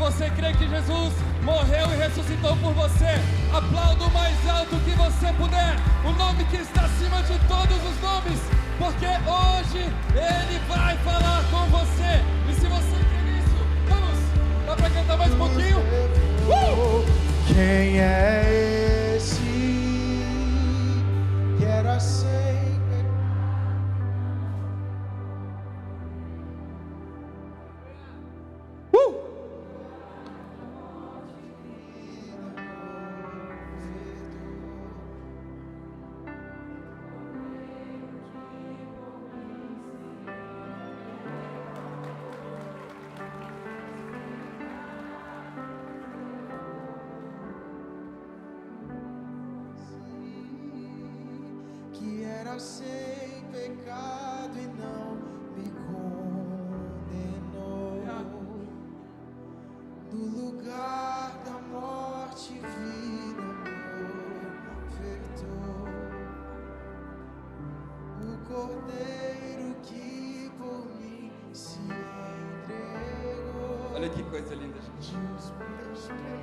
você crê que Jesus morreu e ressuscitou por você, aplauda o mais alto que você puder, o nome que está acima de todos os nomes, porque hoje Ele vai falar com você. E se você crê nisso, vamos, dá pra cantar mais um pouquinho? Quem é esse que era sempre? Que era sem pecado e não me condenou. Do lugar da morte, vida me ofertou. O Cordeiro que por mim se entregou. Olha que coisa linda, gente. Os meus pecados.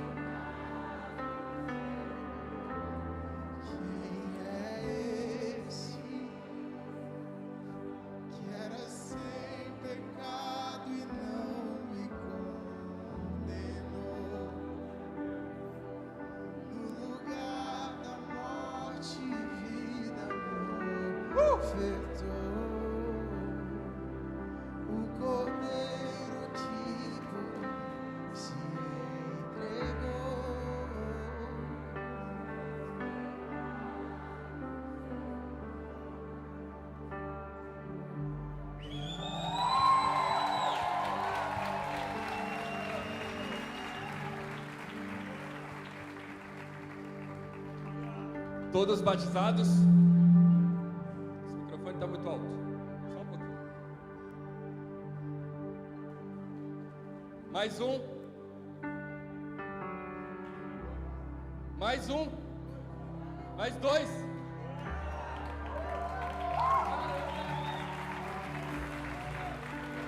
O Cordeiro que por mim se entregou. Todos batizados? Está muito alto, só um pouquinho. Mais um. Mais um. Mais dois.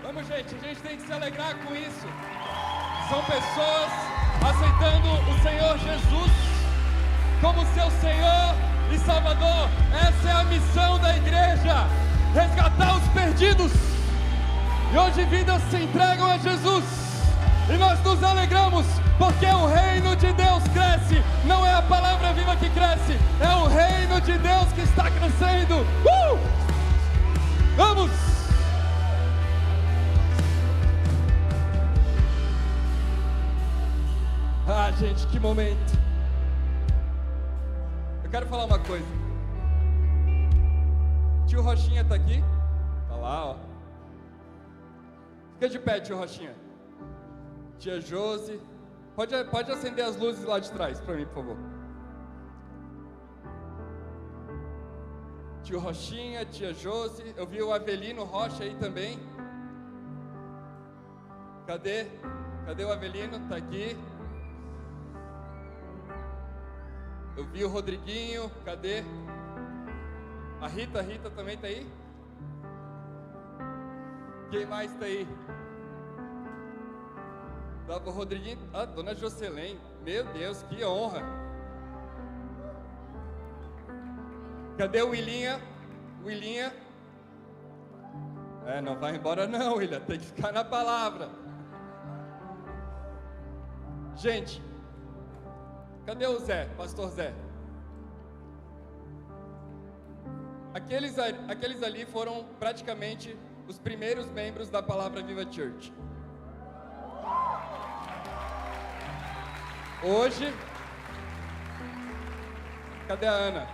Vamos, gente, a gente tem que se alegrar com isso. São pessoas aceitando o Senhor Jesus como seu Senhor e Salvador. Essa é a missão da igreja, resgatar os perdidos. E hoje vidas se entregam a Jesus, e nós nos alegramos, porque o reino de Deus cresce. Não é a palavra viva que cresce, é o reino de Deus que está crescendo. Vamos! Ah, gente, que momento. Eu quero falar uma coisa. Tio Rochinha tá aqui? Tá lá, ó. Fica de pé, tio Rochinha. Tia Josi. Pode acender as luzes lá de trás pra mim, por favor. Tio Rochinha, tia Josi. Eu vi o Avelino Rocha aí também. Cadê? Cadê o Avelino? Tá aqui. Eu vi o Rodriguinho, cadê? A Rita também tá aí? Quem mais tá aí? O Rodriguinho, Dona Jocelyn, meu Deus, que honra! Cadê o Willinha? Willinha? Não vai embora não, William, tem que ficar na palavra. Gente, cadê o Zé, pastor Zé? Aqueles ali foram praticamente os primeiros membros da Palavra Viva Church. Hoje, cadê a Ana?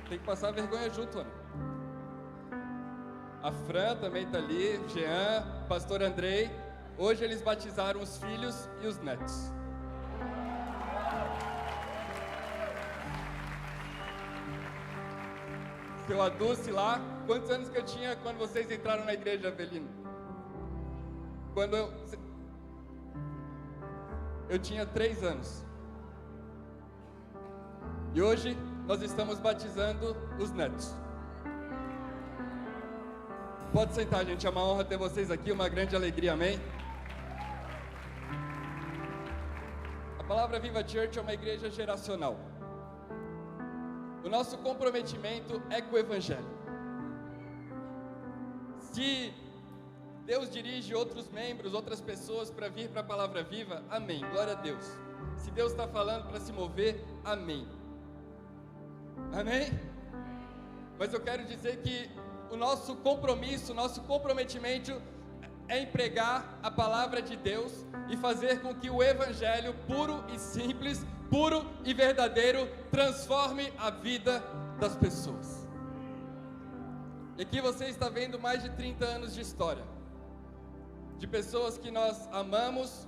Tem que passar vergonha junto, Ana. A Fran também está ali, Jean, pastor Andrei. Hoje eles batizaram os filhos e os netos. Seu Aduce lá, quantos anos que eu tinha quando vocês entraram na igreja, Avelino? Quando eu tinha 3 anos. E hoje nós estamos batizando os netos. Pode sentar, gente, é uma honra ter vocês aqui, uma grande alegria, amém? Palavra Viva Church é uma igreja geracional. O nosso comprometimento é com o Evangelho. Se Deus dirige outros membros, outras pessoas para vir para a Palavra Viva, amém, glória a Deus. Se Deus está falando para se mover, amém. Amém? Mas eu quero dizer que o nosso compromisso, o nosso comprometimento é em pregar a Palavra de Deus e fazer com que o Evangelho puro e simples, puro e verdadeiro, transforme a vida das pessoas. E aqui você está vendo mais de 30 anos de história, de pessoas que nós amamos.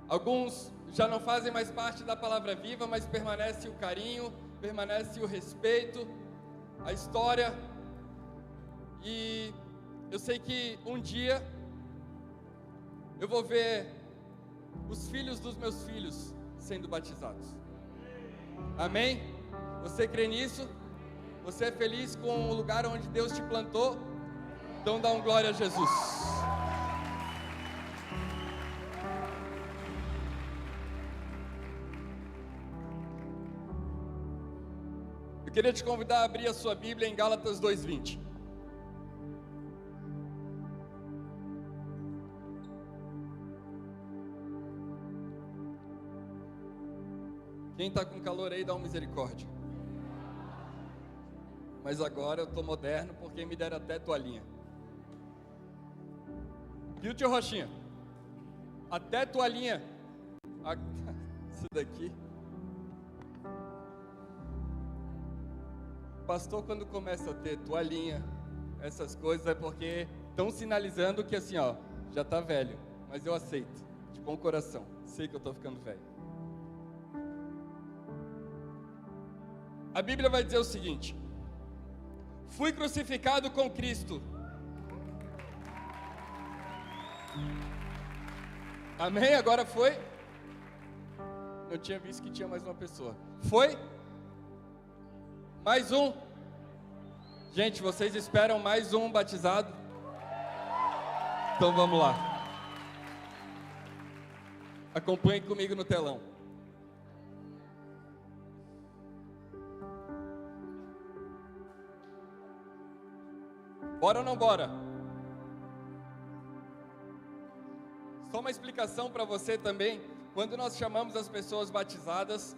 Alguns já não fazem mais parte da Palavra Viva, mas permanece o carinho, permanece o respeito, a história. E eu sei que um dia eu vou ver os filhos dos meus filhos sendo batizados. Amém? Você crê nisso? Você é feliz com o lugar onde Deus te plantou? Então dá um glória a Jesus. Eu queria te convidar a abrir a sua Bíblia em Gálatas 2:20. Quem está com calor aí, dá uma misericórdia. Mas agora eu estou moderno porque me deram até toalhinha. Viu, tio Rochinha? Até toalhinha. Isso daqui. Pastor, quando começa a ter toalhinha, essas coisas, é porque estão sinalizando que assim, ó, já está velho. Mas eu aceito, de bom coração. Sei que eu estou ficando velho. A Bíblia vai dizer o seguinte: fui crucificado com Cristo. Amém? Agora foi? Eu tinha visto que tinha mais uma pessoa. Foi? Mais um? Gente, vocês esperam mais um batizado? Então vamos lá. Acompanhe comigo no telão. Bora ou não bora? Só uma explicação para você também. Quando nós chamamos as pessoas batizadas,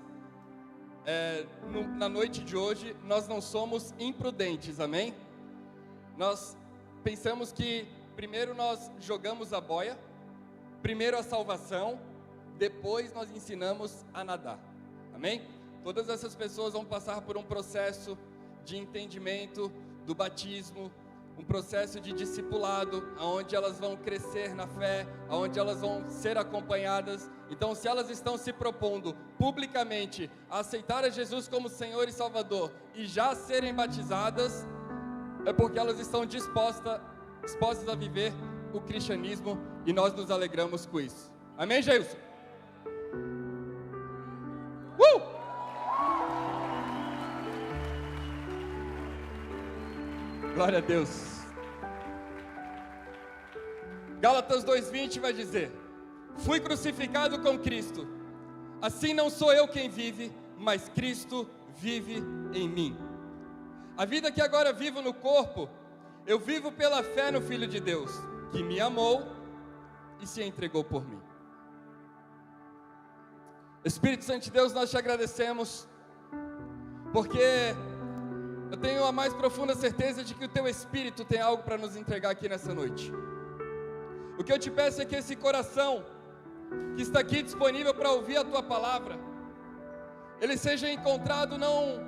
na noite de hoje, nós não somos imprudentes, amém? Nós pensamos que primeiro nós jogamos a boia, primeiro a salvação, depois nós ensinamos a nadar, amém? Todas essas pessoas vão passar por um processo de entendimento do batismo, um processo de discipulado, onde elas vão crescer na fé, onde elas vão ser acompanhadas. Então, se elas estão se propondo publicamente a aceitar a Jesus como Senhor e Salvador e já serem batizadas, é porque elas estão dispostas a viver o cristianismo, e nós nos alegramos com isso. Amém, Jailson? Glória a Deus. Gálatas 2:20 vai dizer: fui crucificado com Cristo, assim não sou eu quem vive, mas Cristo vive em mim. A vida que agora vivo no corpo, eu vivo pela fé no Filho de Deus, que me amou e se entregou por mim. Espírito Santo de Deus, nós te agradecemos, porque eu tenho a mais profunda certeza de que o Teu Espírito tem algo para nos entregar aqui nessa noite. O que eu te peço é que esse coração que está aqui disponível para ouvir a Tua palavra, ele seja encontrado não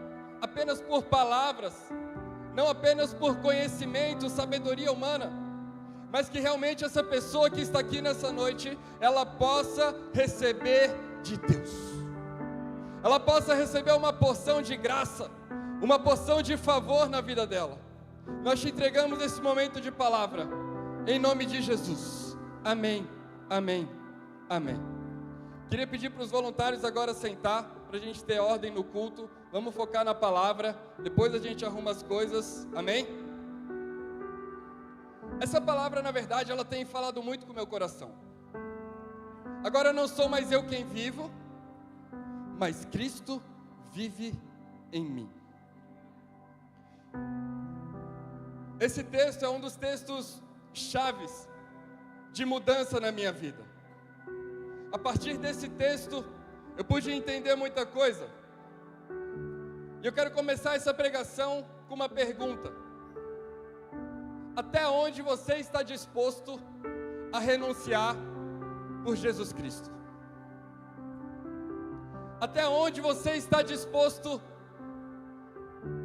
apenas por palavras, não apenas por conhecimento, sabedoria humana, mas que realmente essa pessoa que está aqui nessa noite, ela possa receber de Deus, ela possa receber uma porção de graça, uma porção de favor na vida dela. Nós te entregamos esse momento de palavra, em nome de Jesus. Amém, amém, amém. Queria pedir para os voluntários agora sentar, para a gente ter ordem no culto. Vamos focar na palavra, depois a gente arruma as coisas, amém? Essa palavra, na verdade, ela tem falado muito com o meu coração. Agora não sou mais eu quem vivo, mas Cristo vive em mim. Esse texto é um dos textos chaves de mudança na minha vida. A partir desse texto, eu pude entender muita coisa. E eu quero começar essa pregação com uma pergunta: até onde você está disposto a renunciar por Jesus Cristo? Até onde você está disposto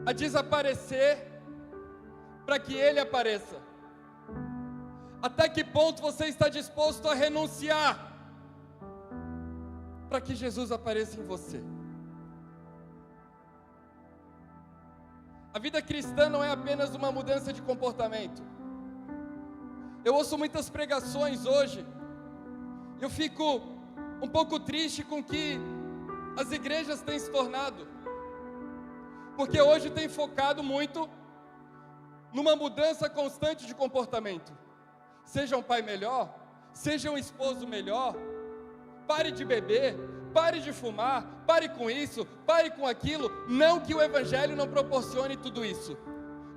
a desaparecer para que Ele apareça? Até que ponto você está disposto a renunciar para que Jesus apareça em você? A vida cristã não é apenas uma mudança de comportamento. Eu ouço muitas pregações hoje, e eu fico um pouco triste com que as igrejas têm se tornado, porque hoje tem focado muito numa mudança constante de comportamento. Seja um pai melhor, seja um esposo melhor, pare de beber, pare de fumar, pare com isso, pare com aquilo. Não que o Evangelho não proporcione tudo isso.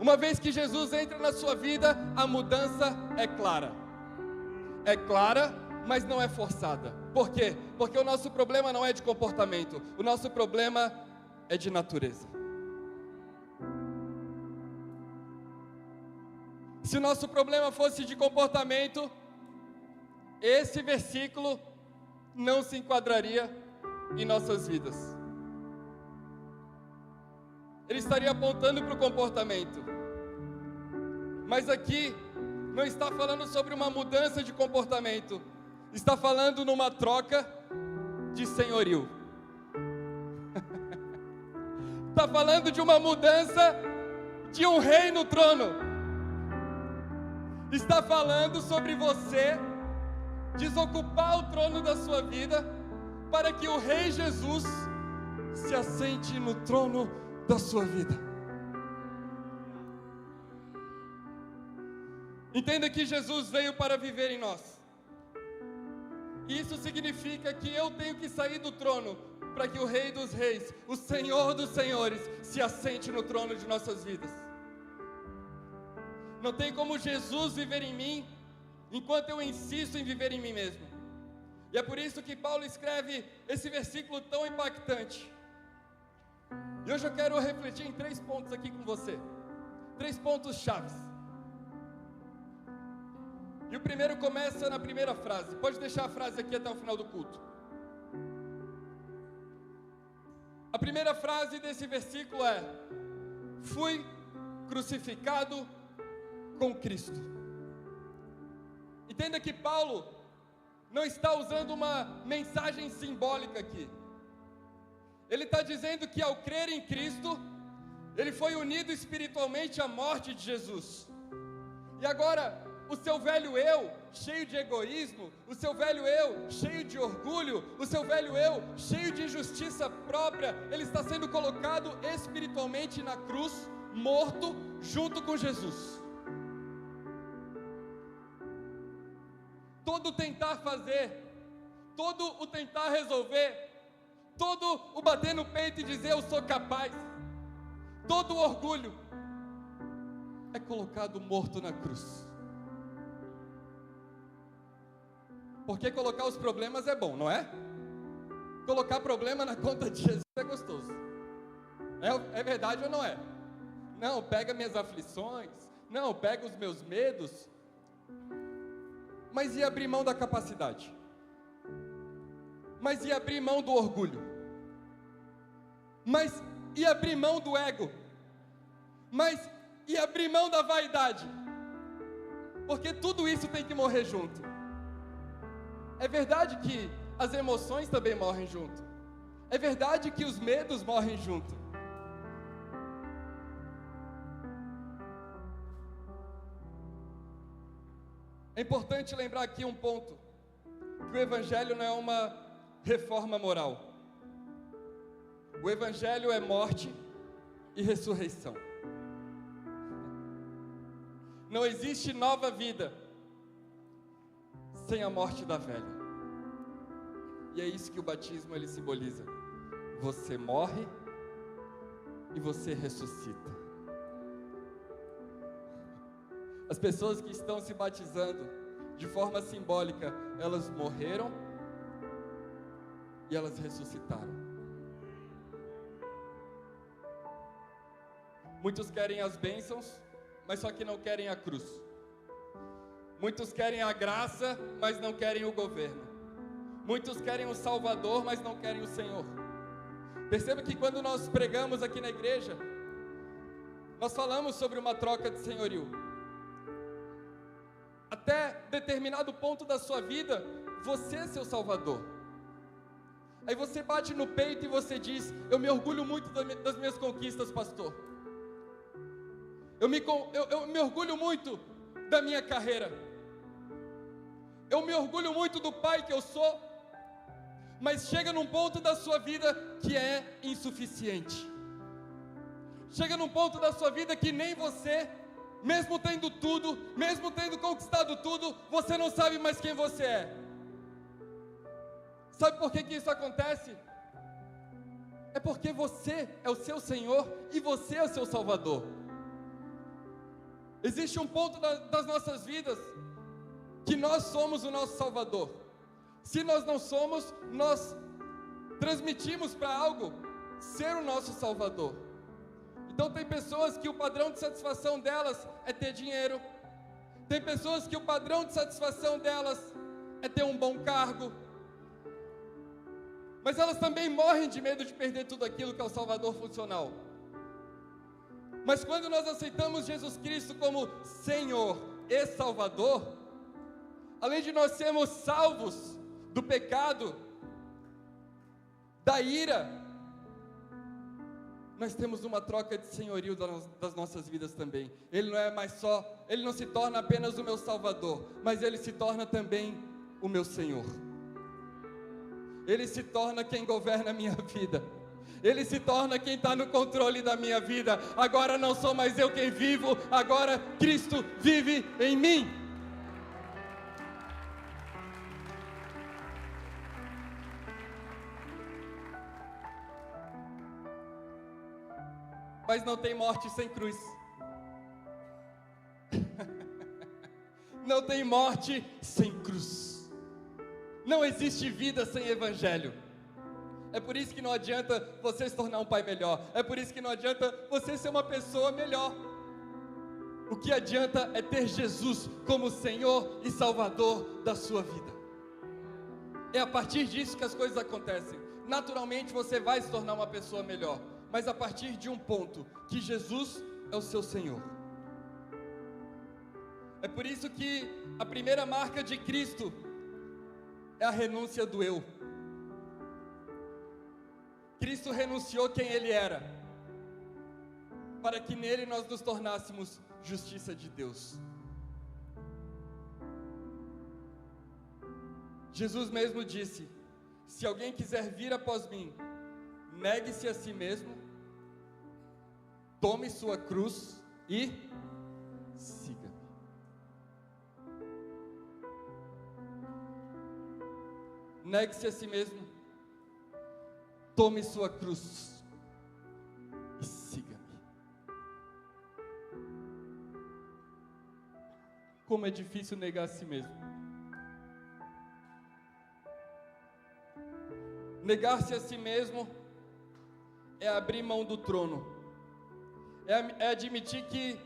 Uma vez que Jesus entra na sua vida, a mudança é clara. É clara, mas não é forçada. Por quê? Porque o nosso problema não é de comportamento, o nosso problema é de natureza. Se o nosso problema fosse de comportamento, esse versículo não se enquadraria em nossas vidas. Ele estaria apontando para o comportamento. Mas aqui não está falando sobre uma mudança de comportamento, está falando numa troca de senhorio. Está falando de uma mudança de um rei no trono. Está falando sobre você desocupar o trono da sua vida para que o Rei Jesus se assente no trono da sua vida. Entenda que Jesus veio para viver em nós. Isso significa que eu tenho que sair do trono para que o Rei dos Reis, o Senhor dos Senhores, se assente no trono de nossas vidas. Não tem como Jesus viver em mim enquanto eu insisto em viver em mim mesmo. E é por isso que Paulo escreve esse versículo tão impactante. E hoje eu quero refletir em 3 pontos aqui com você. 3 pontos chaves. E o primeiro começa na primeira frase. Pode deixar a frase aqui até o final do culto. A primeira frase desse versículo é: fui crucificado com Cristo. Entenda que Paulo não está usando uma mensagem simbólica aqui. Ele está dizendo que ao crer em Cristo, ele foi unido espiritualmente à morte de Jesus. E agora, o seu velho eu, cheio de egoísmo, o seu velho eu, cheio de orgulho, o seu velho eu, cheio de injustiça própria, ele está sendo colocado espiritualmente na cruz, morto, junto com Jesus. Todo o tentar fazer, todo o tentar resolver, todo o bater no peito e dizer eu sou capaz, todo o orgulho é colocado morto na cruz. Porque colocar os problemas é bom, não é? Colocar problema na conta de Jesus é gostoso. É verdade ou não é? Não, pega minhas aflições, não, pega os meus medos. Mas e abrir mão da capacidade? Mas e abrir mão do orgulho? Mas e abrir mão do ego? Mas e abrir mão da vaidade? Porque tudo isso tem que morrer junto. É verdade que as emoções também morrem junto. É verdade que os medos morrem junto. É importante lembrar aqui um ponto, que o Evangelho não é uma reforma moral. O Evangelho é morte e ressurreição. Não existe nova vida sem a morte da velha. E é isso que o batismo ele simboliza. você morre e você ressuscita. As pessoas que estão se batizando de forma simbólica, elas morreram e elas ressuscitaram. Muitos querem as bênçãos, mas só que não querem a cruz. Muitos querem a graça, mas não querem o governo. Muitos querem o Salvador, mas não querem o Senhor. Perceba que quando nós pregamos aqui na igreja, nós falamos sobre uma troca de senhorio. Até determinado ponto da sua vida, você é seu Salvador. Aí você bate no peito e você diz: eu me orgulho muito das minhas conquistas, pastor. Eu me orgulho muito da minha carreira. Eu me orgulho muito do pai que eu sou. Mas chega num ponto da sua vida que é insuficiente. Chega num ponto da sua vida que nem você, mesmo tendo tudo, mesmo tendo conquistado tudo, você não sabe mais quem você é. Sabe por que isso acontece? É porque você é o seu Senhor e você é o seu Salvador. Existe um ponto das nossas vidas que nós somos o nosso Salvador. Se nós não somos, nós transmitimos para algo ser o nosso Salvador. Então tem pessoas que o padrão de satisfação delas é ter dinheiro. Tem pessoas que o padrão de satisfação delas é ter um bom cargo. Mas elas também morrem de medo de perder tudo aquilo que é o Salvador funcional. Mas quando nós aceitamos Jesus Cristo como Senhor e Salvador, além de nós sermos salvos do pecado, da ira, nós temos uma troca de senhorio das nossas vidas também. Ele não é mais só, ele não se torna apenas o meu Salvador, mas ele se torna também o meu Senhor. Ele se torna quem governa a minha vida. Ele se torna quem está no controle da minha vida. Agora não sou mais eu quem vivo, agora Cristo vive em mim. Mas não tem morte sem cruz. Não tem morte sem cruz. Não existe vida sem evangelho. É por isso que não adianta você se tornar um pai melhor. É por isso que não adianta você ser uma pessoa melhor. O que adianta é ter Jesus como Senhor e Salvador da sua vida. É a partir disso que as coisas acontecem. Naturalmente você vai se tornar uma pessoa melhor, mas a partir de um ponto, que Jesus é o seu Senhor. É por isso que a primeira marca de Cristo é a renúncia do eu. Cristo renunciou quem Ele era, para que nele nós nos tornássemos justiça de Deus. Jesus mesmo disse: se alguém quiser vir após mim, negue-se a si mesmo, tome sua cruz e siga-me. Negue-se a si mesmo, tome sua cruz e siga-me. Como é difícil negar a si mesmo. Negar-se a si mesmo é abrir mão do trono, é admitir que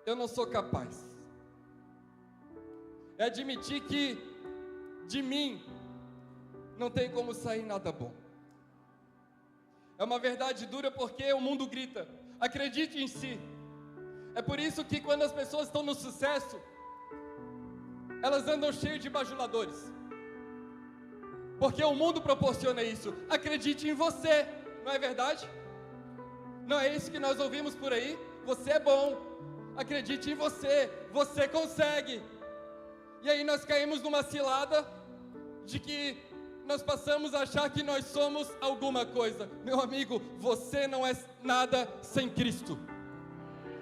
eu não sou capaz, é admitir que de mim não tem como sair nada bom. É uma verdade dura porque o mundo grita: acredite em si. É por isso que quando as pessoas estão no sucesso, elas andam cheias de bajuladores, porque o mundo proporciona isso. Acredite em você, não é verdade? Não é isso que nós ouvimos por aí? Você é bom, acredite em você, você consegue. E aí nós caímos numa cilada de que nós passamos a achar que nós somos alguma coisa. Meu amigo, você não é nada sem Cristo.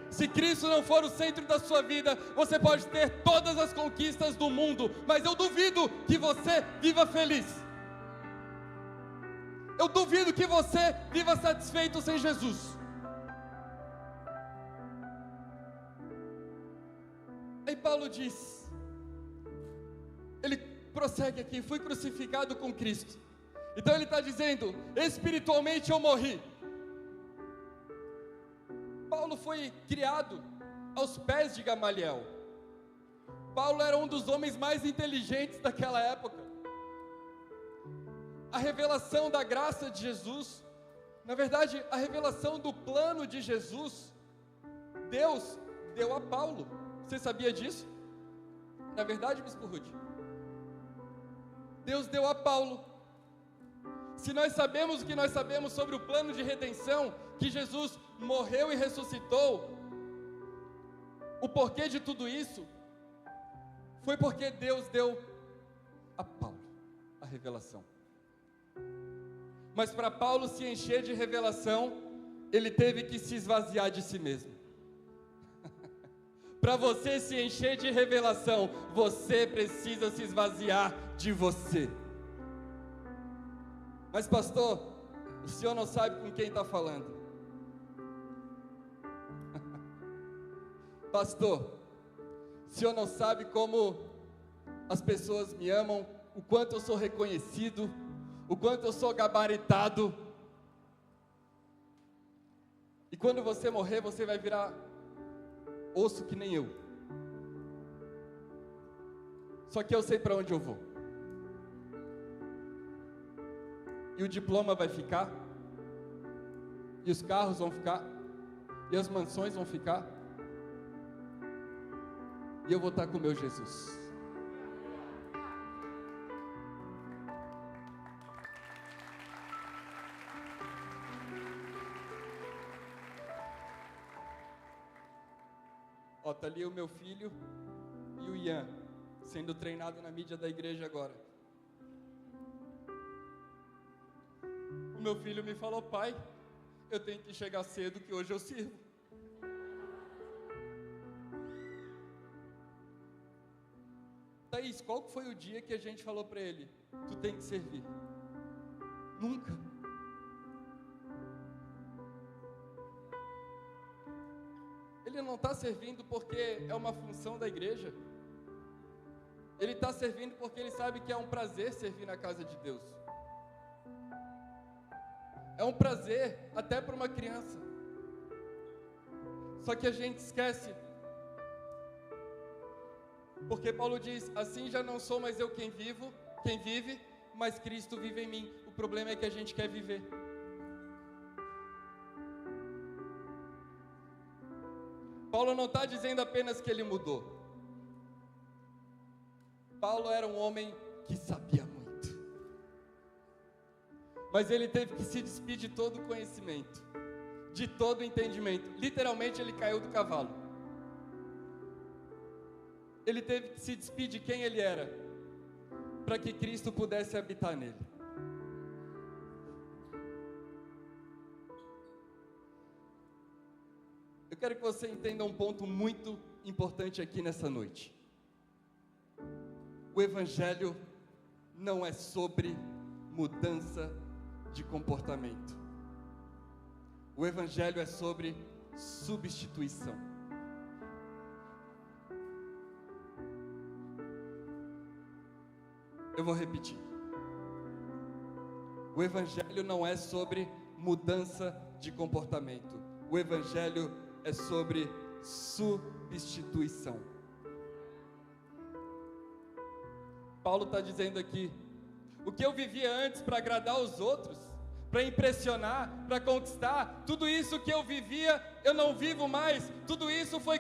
Se Cristo não for o centro da sua vida, você pode ter todas as conquistas do mundo, mas eu duvido que você viva feliz. Eu duvido que você viva satisfeito sem Jesus. Aí Paulo diz, ele prossegue aqui, fui crucificado com Cristo. Então ele está dizendo, espiritualmente eu morri. Paulo foi criado aos pés de Gamaliel. Paulo era um dos homens mais inteligentes daquela época. A revelação da graça de Jesus, na verdade, a revelação do plano de Jesus, Deus deu a Paulo. Você sabia disso? Na verdade, Bispo Rude, Deus deu a Paulo. Se nós sabemos o que nós sabemos sobre o plano de redenção, que Jesus morreu e ressuscitou, o porquê de tudo isso, foi porque Deus deu a Paulo a revelação. Mas para Paulo se encher de revelação, ele teve que se esvaziar de si mesmo. Para você se encher de revelação, você precisa se esvaziar de você. Mas pastor, o senhor não sabe com quem está falando. Pastor, o senhor não sabe como as pessoas me amam, o quanto eu sou reconhecido, o quanto eu sou gabaritado. E quando você morrer, você vai virar osso que nem eu. Só que eu sei para onde eu vou. E o diploma vai ficar, e os carros vão ficar, e as mansões vão ficar, e eu vou estar com o meu Jesus. Ó, tá ali o meu filho e o Ian, sendo treinado na mídia da igreja agora. O meu filho me falou, pai, eu tenho que chegar cedo que hoje eu sirvo. Thaís, qual foi o dia que a gente falou para ele, tu tem que servir? Nunca. Ele não está servindo porque é uma função da igreja. Ele está servindo porque ele sabe que é um prazer servir na casa de Deus. É um prazer até para uma criança. Só que a gente esquece. Porque Paulo diz, assim já não sou mais eu quem vive, mas Cristo vive em mim. O problema é que a gente quer viver. Paulo não está dizendo apenas que ele mudou. Paulo era um homem que sabia muito. Mas ele teve que se despedir de todo o conhecimento, de todo o entendimento. Literalmente ele caiu do cavalo. Ele teve que se despedir de quem ele era, para que Cristo pudesse habitar nele. Eu quero que você entenda um ponto muito importante aqui nessa noite. O Evangelho não é sobre mudança de comportamento. O Evangelho é sobre substituição. Eu vou repetir. O Evangelho não é sobre mudança de comportamento. O Evangelho é sobre substituição. Paulo está dizendo aqui, o que eu vivia antes para agradar os outros, para impressionar, para conquistar, tudo isso que eu vivia, eu não vivo mais, tudo isso foi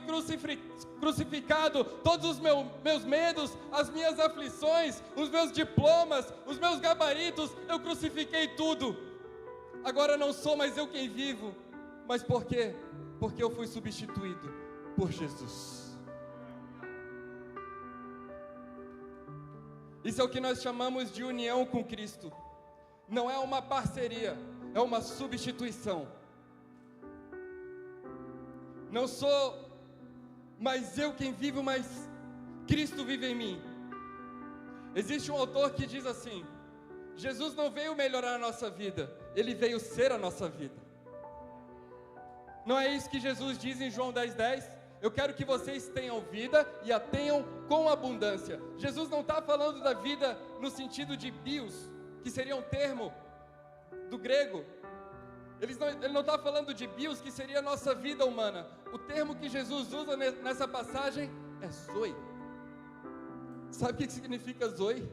crucificado, todos os meus medos, as minhas aflições, os meus diplomas, os meus gabaritos, eu crucifiquei tudo. Agora não sou mais eu quem vivo, mas por quê? Porque eu fui substituído por Jesus. Isso é o que nós chamamos de união com Cristo. Não é uma parceria, é uma substituição. Não sou mais eu quem vivo, mas Cristo vive em mim. Existe um autor que diz assim: Jesus não veio melhorar a nossa vida, Ele veio ser a nossa vida. Não é isso que Jesus diz em João 10:10? Eu quero que vocês tenham vida e a tenham com abundância. Jesus não está falando da vida no sentido de bios, que seria um termo do grego. Ele não está falando de bios, que seria a nossa vida humana. O termo que Jesus usa nessa passagem é zoe. Sabe o que significa zoe?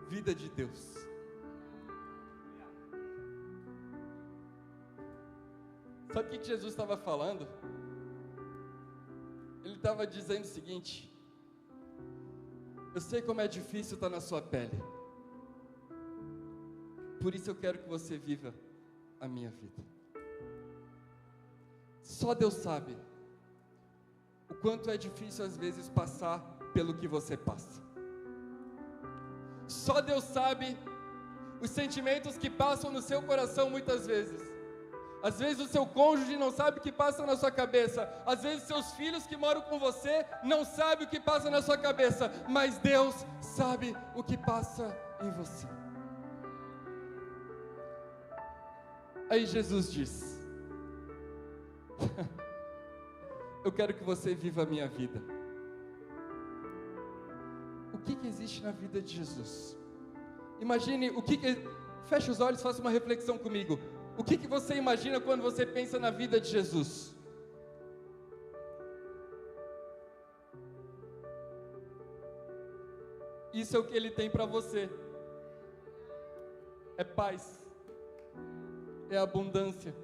Vida de Deus. Sabe o que Jesus estava falando? Ele estava dizendo o seguinte: eu sei como é difícil estar na sua pele, por isso eu quero que você viva a minha vida. Só Deus sabe o quanto é difícil às vezes passar pelo que você passa. Só Deus sabe os sentimentos que passam no seu coração muitas vezes. Às vezes o seu cônjuge não sabe o que passa na sua cabeça. Às vezes seus filhos que moram com você não sabem o que passa na sua cabeça. Mas Deus sabe o que passa em você. Aí Jesus diz: eu quero que você viva a minha vida. O que existe na vida de Jesus? Imagine o que... Feche os olhos, faça uma reflexão comigo. O que você imagina quando você pensa na vida de Jesus? Isso é o que Ele tem para você. É paz. É abundância.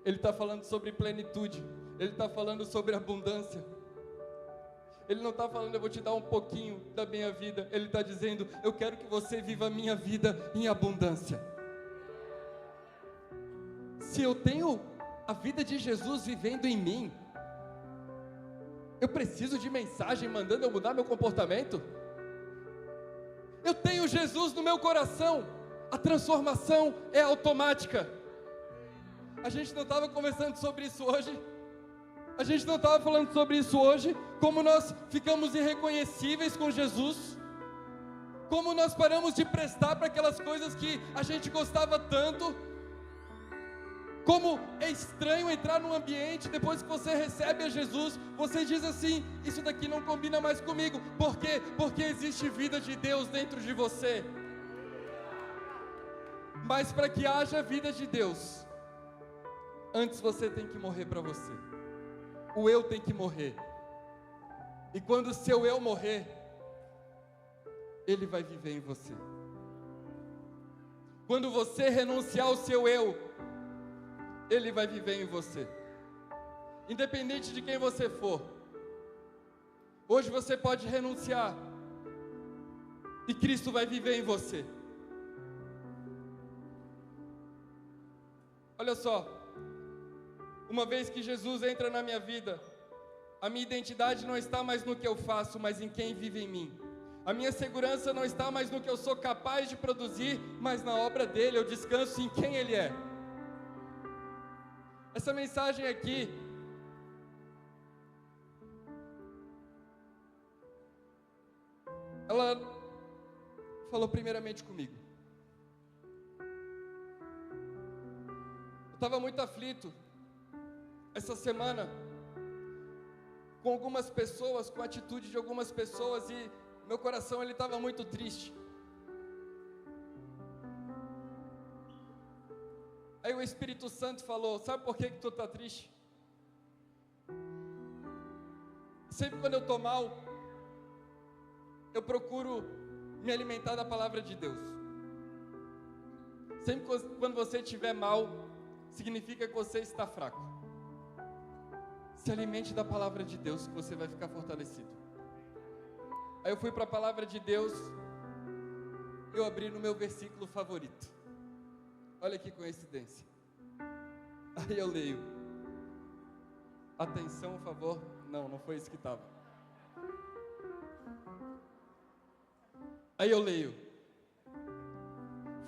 Ele está falando sobre plenitude. Ele está falando sobre abundância. Ele não está falando, eu vou te dar um pouquinho da minha vida. Ele está dizendo, eu quero que você viva a minha vida em abundância. Se eu tenho a vida de Jesus vivendo em mim, eu preciso de mensagem mandando eu mudar meu comportamento? Eu tenho Jesus no meu coração, a transformação é automática. A gente não estava conversando sobre isso hoje? A gente não estava falando sobre isso hoje? Como nós ficamos irreconhecíveis com Jesus? Como nós paramos de prestar para aquelas coisas que a gente gostava tanto? Como é estranho entrar num ambiente, depois que você recebe a Jesus, você diz assim, isso daqui não combina mais comigo. Por quê? Porque existe vida de Deus dentro de você. Mas para que haja vida de Deus, antes você tem que morrer para você. O eu tem que morrer. E quando o seu eu morrer, ele vai viver em você. Quando você renunciar ao seu eu, ele vai viver em você. Independente de quem você for. Hoje você pode renunciar e Cristo vai viver em você. Olha só, uma vez que Jesus entra na minha vida, a minha identidade não está mais no que eu faço, mas em quem vive em mim. A minha segurança não está mais no que eu sou capaz de produzir, mas na obra dele. Eu descanso em quem ele é. Essa mensagem aqui ela falou primeiramente comigo. Eu estava muito aflito essa semana com algumas pessoas, com a atitude de algumas pessoas, e meu coração ele estava muito triste. Aí o Espírito Santo falou, sabe por que tu está triste? Sempre quando eu estou mal, eu procuro me alimentar da palavra de Deus. Sempre quando você estiver mal, significa que você está fraco. Se alimente da palavra de Deus, que você vai ficar fortalecido. Aí eu fui para a palavra de Deus, eu abri no meu versículo favorito. Olha que coincidência. Aí eu leio. Atenção, por favor. Não foi isso que estava. Aí eu leio.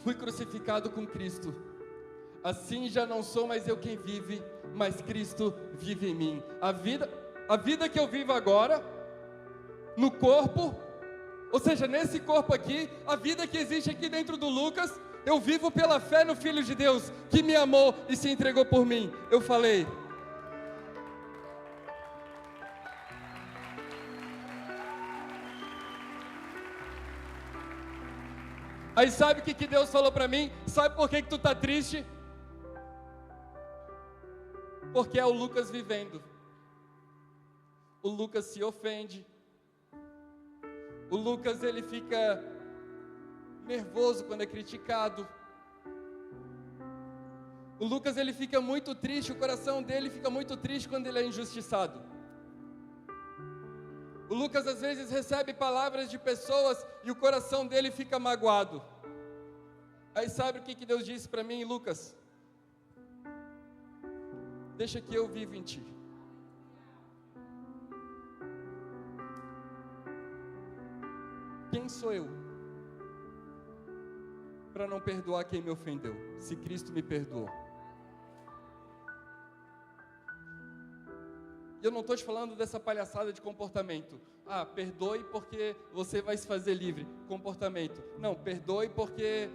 Fui crucificado com Cristo. Assim já não sou mais eu quem vive, mas Cristo vive em mim. A vida que eu vivo agora, no corpo, Ou seja, nesse corpo aqui, a vida que existe aqui dentro do Lucas, eu vivo pela fé no Filho de Deus, que me amou e se entregou por mim. Eu falei. Aí sabe o que Deus falou para mim? Sabe por que tu tá triste? Porque é o Lucas vivendo. O Lucas se ofende. O Lucas, ele fica nervoso quando é criticado. O Lucas, ele fica muito triste, o coração dele fica muito triste quando ele é injustiçado. O Lucas às vezes recebe palavras de pessoas e o coração dele fica magoado. Aí sabe o que Deus disse para mim, Lucas? Deixa que eu vivo em ti. Quem sou eu para não perdoar quem me ofendeu, se Cristo me perdoou? E eu não estou te falando dessa palhaçada de comportamento. Ah, perdoe porque você vai se fazer livre. Comportamento. Não, perdoe porque...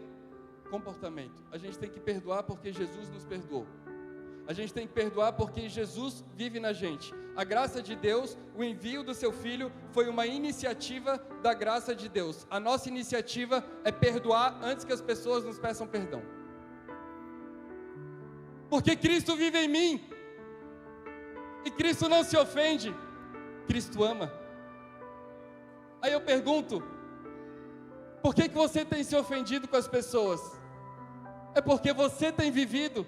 Comportamento. A gente tem que perdoar porque Jesus nos perdoou. A gente tem que perdoar porque Jesus vive na gente. A graça de Deus, o envio do seu Filho, foi uma iniciativa da graça de Deus. A nossa iniciativa é perdoar antes que as pessoas nos peçam perdão. Porque Cristo vive em mim. E Cristo não se ofende, Cristo ama. Aí eu pergunto, por que você tem se ofendido com as pessoas? É porque você tem vivido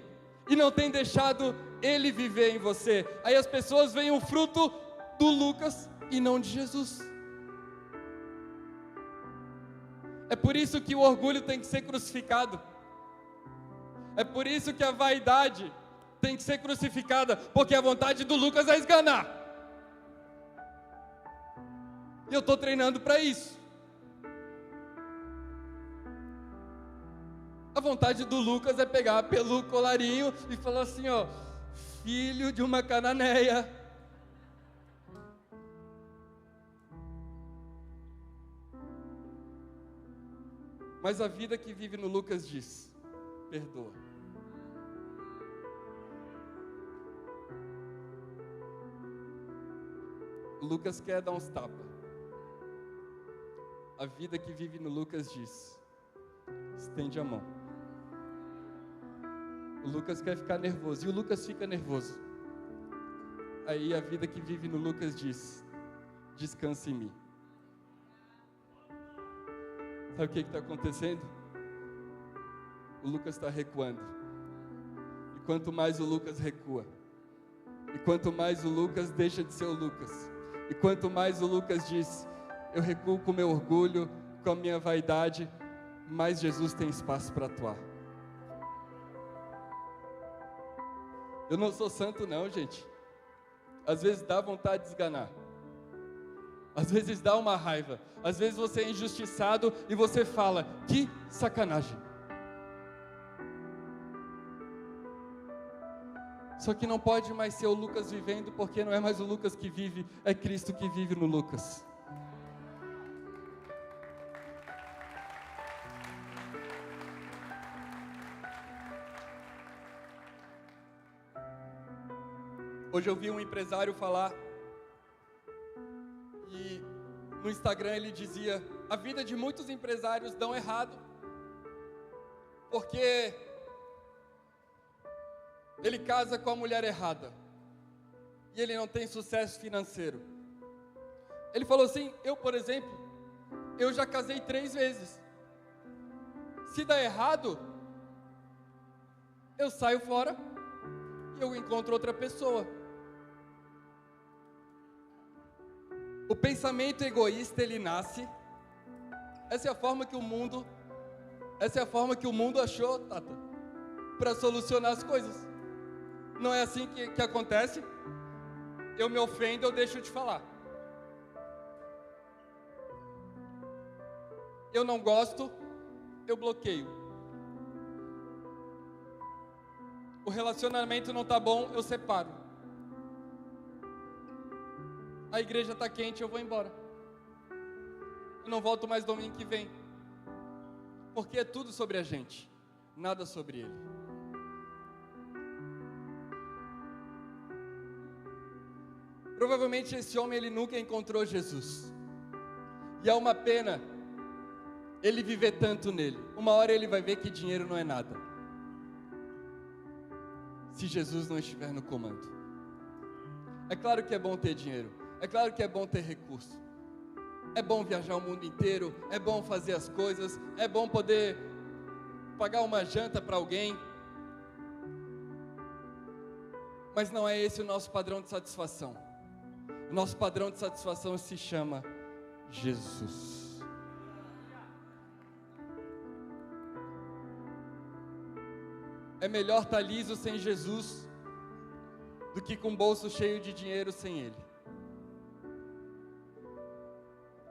e não tem deixado Ele viver em você. Aí as pessoas veem o fruto do Lucas e não de Jesus. É por isso que o orgulho tem que ser crucificado. É por isso que a vaidade tem que ser crucificada, porque a vontade do Lucas é esganar. E eu estou treinando para isso. A vontade do Lucas é pegar pelo colarinho e falar assim, ó, filho de uma cananeia. Mas a vida que vive no Lucas diz, perdoa. O Lucas quer dar uns tapas. A vida que vive no Lucas diz, estende a mão. O Lucas quer ficar nervoso, e o Lucas fica nervoso. Aí a vida que vive no Lucas diz, descansa em mim. Sabe o que está acontecendo? O Lucas está recuando. E quanto mais o Lucas recua, e quanto mais o Lucas deixa de ser o Lucas, e quanto mais o Lucas diz, eu recuo com o meu orgulho, com a minha vaidade, mais Jesus tem espaço para atuar. Eu não sou santo não, gente. Às vezes dá vontade de esganar. Às vezes dá uma raiva. Às vezes você é injustiçado e você fala, que sacanagem. Só que não pode mais ser o Lucas vivendo, porque não é mais o Lucas que vive, é Cristo que vive no Lucas. Hoje eu vi um empresário falar, e no Instagram ele dizia, a vida de muitos empresários dão errado, porque ele casa com a mulher errada, e ele não tem sucesso financeiro. Ele falou assim, eu por exemplo, eu já casei 3 vezes, se dá errado, eu saio fora, e eu encontro outra pessoa. O pensamento egoísta, ele nasce. Essa é a forma que o mundo achou, Tata, para solucionar as coisas. Não é assim que acontece. Eu me ofendo, eu deixo de falar. Eu não gosto, eu bloqueio. O relacionamento não está bom, eu separo. A igreja está quente, eu vou embora. e não volto mais domingo que vem. Porque é tudo sobre a gente, nada sobre ele. Provavelmente esse homem, ele nunca encontrou Jesus. E é uma pena ele viver tanto nele. Uma hora ele vai ver que dinheiro não é nada, se Jesus não estiver no comando. É claro que é bom ter dinheiro, é claro que é bom ter recurso, é bom viajar o mundo inteiro, é bom fazer as coisas, é bom poder pagar uma janta para alguém, mas não é esse o nosso padrão de satisfação. O nosso padrão de satisfação se chama Jesus. É melhor estar liso sem Jesus do que com o bolso cheio de dinheiro sem Ele.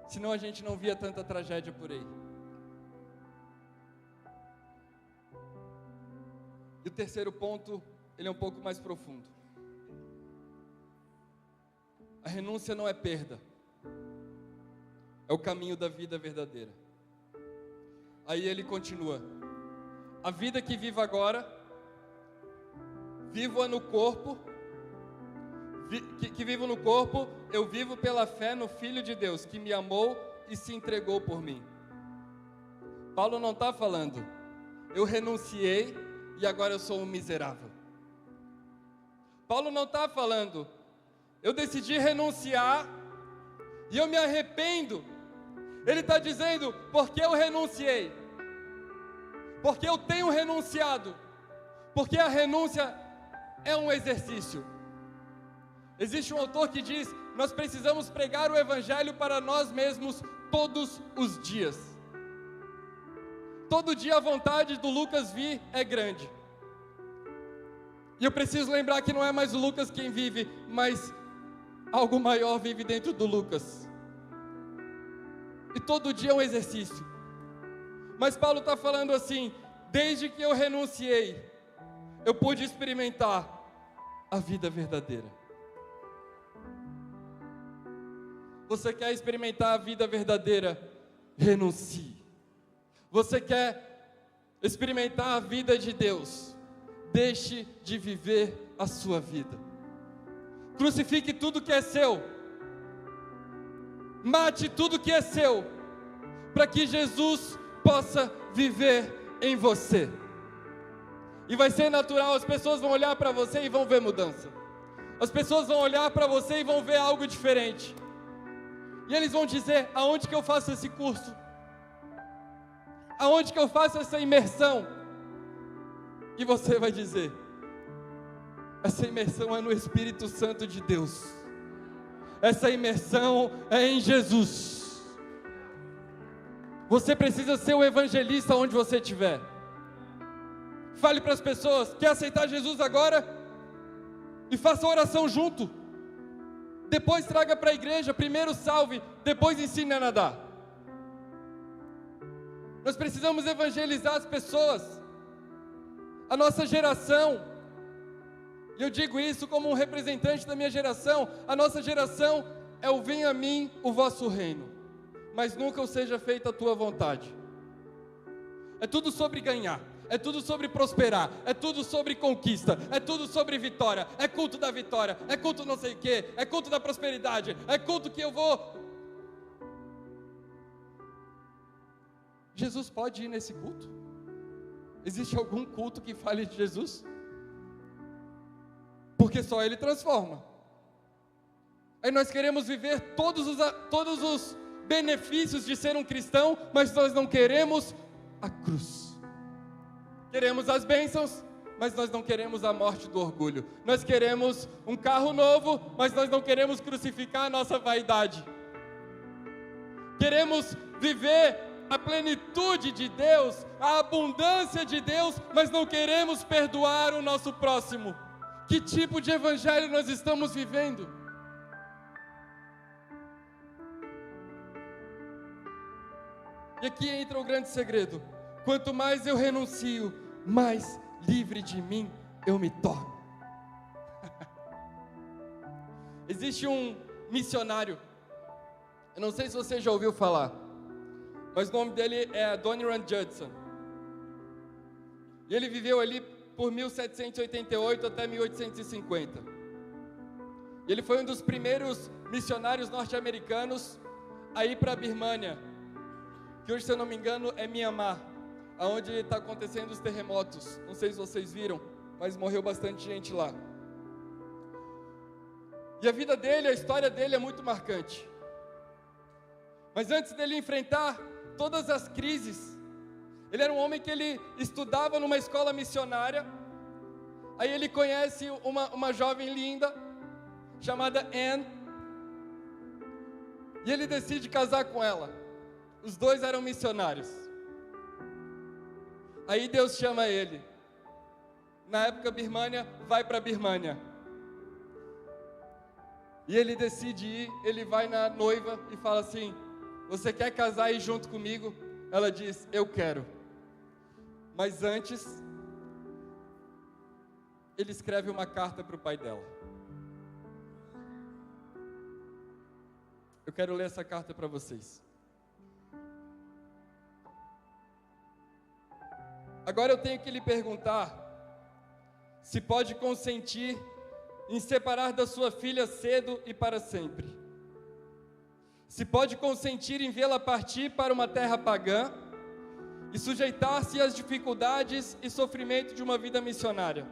Senão a gente não via tanta tragédia por aí. E o terceiro ponto, ele é um pouco mais profundo. A renúncia não é perda, é o caminho da vida verdadeira. Aí ele continua: a vida que vivo agora, vivo-a no corpo, que vivo no corpo, eu vivo pela fé no Filho de Deus, que me amou e se entregou por mim. Paulo não está falando, eu renunciei e agora eu sou um miserável. Paulo não está falando, eu decidi renunciar e eu me arrependo. Ele está dizendo, porque eu renunciei, porque eu tenho renunciado, porque a renúncia é um exercício. Existe um autor que diz, nós precisamos pregar o Evangelho para nós mesmos todos os dias. Todo dia a vontade do Lucas vir é grande. E eu preciso lembrar que não é mais o Lucas quem vive, mas algo maior vive dentro do Lucas. E todo dia é um exercício. Mas Paulo está falando assim, desde que eu renunciei, eu pude experimentar a vida verdadeira. Você quer experimentar a vida verdadeira? Renuncie. Você quer experimentar a vida de Deus? Deixe de viver a sua vida. Crucifique tudo que é seu. Mate tudo que é seu, para que Jesus possa viver em você. E vai ser natural, as pessoas vão olhar para você e vão ver mudança. As pessoas vão olhar para você e vão ver algo diferente. E eles vão dizer, aonde que eu faço esse curso? Aonde que eu faço essa imersão? E você vai dizer, essa imersão é no Espírito Santo de Deus. Essa imersão é em Jesus. Você precisa ser o evangelista onde você estiver. Fale para as pessoas, quer aceitar Jesus agora? E faça oração junto. Depois traga para a igreja, primeiro salve, depois ensine a nadar. Nós precisamos evangelizar as pessoas. A nossa geração, e eu digo isso como um representante da minha geração, a nossa geração é o venha a mim o vosso reino, mas nunca o seja feita a tua vontade. É tudo sobre ganhar, é tudo sobre prosperar, é tudo sobre conquista, é tudo sobre vitória, é culto da vitória, é culto não sei o que, é culto da prosperidade, é culto que eu vou... Jesus pode ir nesse culto? Existe algum culto que fale de Jesus? Porque só Ele transforma. Aí nós queremos viver todos os benefícios de ser um cristão, mas nós não queremos a cruz. Queremos as bênçãos, mas nós não queremos a morte do orgulho. Nós queremos um carro novo, mas nós não queremos crucificar a nossa vaidade. Queremos viver a plenitude de Deus, a abundância de Deus, mas não queremos perdoar o nosso próximo. Que tipo de evangelho nós estamos vivendo? E aqui entra o grande segredo. Quanto mais eu renuncio, mais livre de mim eu me torno. Existe um missionário, eu não sei se você já ouviu falar, mas o nome dele é Adoniram Judson. E ele viveu ali por 1788 até 1850. E ele foi um dos primeiros missionários norte-americanos a ir para a Birmânia, que hoje, se eu não me engano, é Mianmar, aonde está acontecendo os terremotos. Não sei se vocês viram, mas morreu bastante gente lá. E a vida dele, a história dele é muito marcante. Mas antes dele enfrentar todas as crises, ele era um homem que ele estudava numa escola missionária. Aí ele conhece uma jovem linda, chamada Anne, e ele decide casar com ela. Os dois eram missionários. Aí Deus chama ele. Na época, Birmânia, vai para Birmânia. E ele decide ir, ele vai na noiva e fala assim: você quer casar e ir junto comigo? Ela diz: eu quero. Mas antes, ele escreve uma carta para o pai dela. Eu quero ler essa carta para vocês. Agora eu tenho que lhe perguntar se pode consentir em separar da sua filha cedo e para sempre. Se pode consentir em vê-la partir para uma terra pagã e sujeitar-se às dificuldades e sofrimento de uma vida missionária.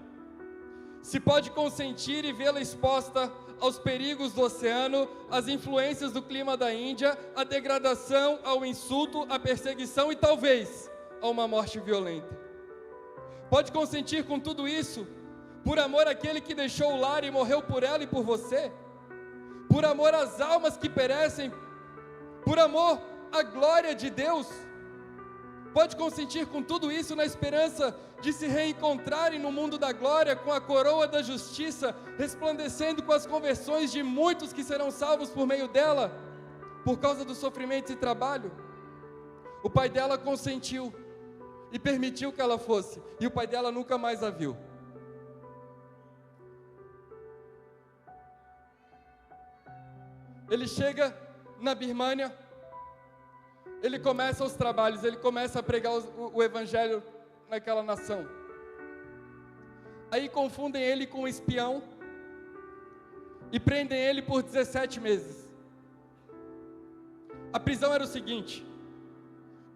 Se pode consentir em vê-la exposta aos perigos do oceano, às influências do clima da Índia, à degradação, ao insulto, à perseguição e talvez a uma morte violenta. Pode consentir com tudo isso por amor àquele que deixou o lar e morreu por ela e por você? Por amor às almas que perecem? Por amor à glória de Deus? Pode consentir com tudo isso na esperança de se reencontrarem no mundo da glória com a coroa da justiça, resplandecendo com as conversões de muitos que serão salvos por meio dela, por causa dos sofrimentos e trabalho? O pai dela consentiu e permitiu que ela fosse, e o pai dela nunca mais a viu. Ele chega na Birmânia, ele começa os trabalhos, ele começa a pregar o evangelho naquela nação. Aí confundem ele com um espião e prendem ele por 17 meses. A prisão era o seguinte: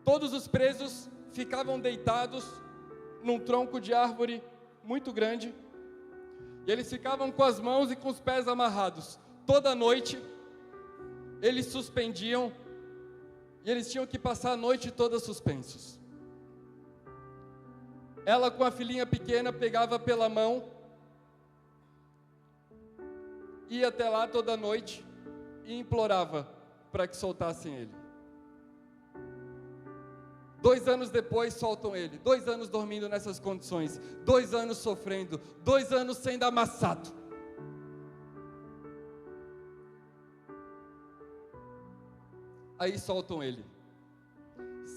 todos os presos ficavam deitados num tronco de árvore muito grande, e eles ficavam com as mãos e com os pés amarrados. Toda noite eles suspendiam, e eles tinham que passar a noite toda suspensos. Ela, com a filhinha pequena, pegava pela mão, ia até lá toda noite e implorava para que soltassem ele. 2 anos depois soltam ele. 2 anos dormindo nessas condições, 2 anos sofrendo, 2 anos sendo amassado. Aí soltam ele.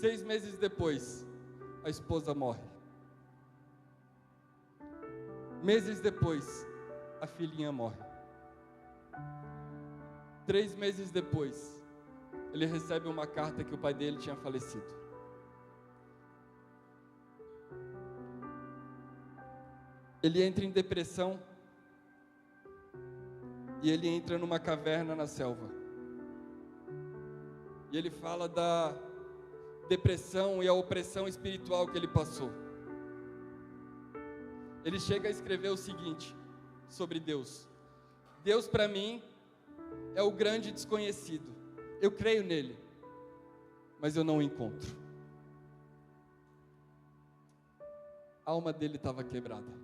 6 meses depois, a esposa morre. Meses depois, a filhinha morre. 3 meses depois, ele recebe uma carta que o pai dele tinha falecido. Ele entra em depressão e ele entra numa caverna na selva. E ele fala da depressão e a opressão espiritual que ele passou. Ele chega a escrever o seguinte sobre Deus: Deus para mim é o grande desconhecido. Eu creio nele, mas eu não o encontro. A alma dele estava quebrada.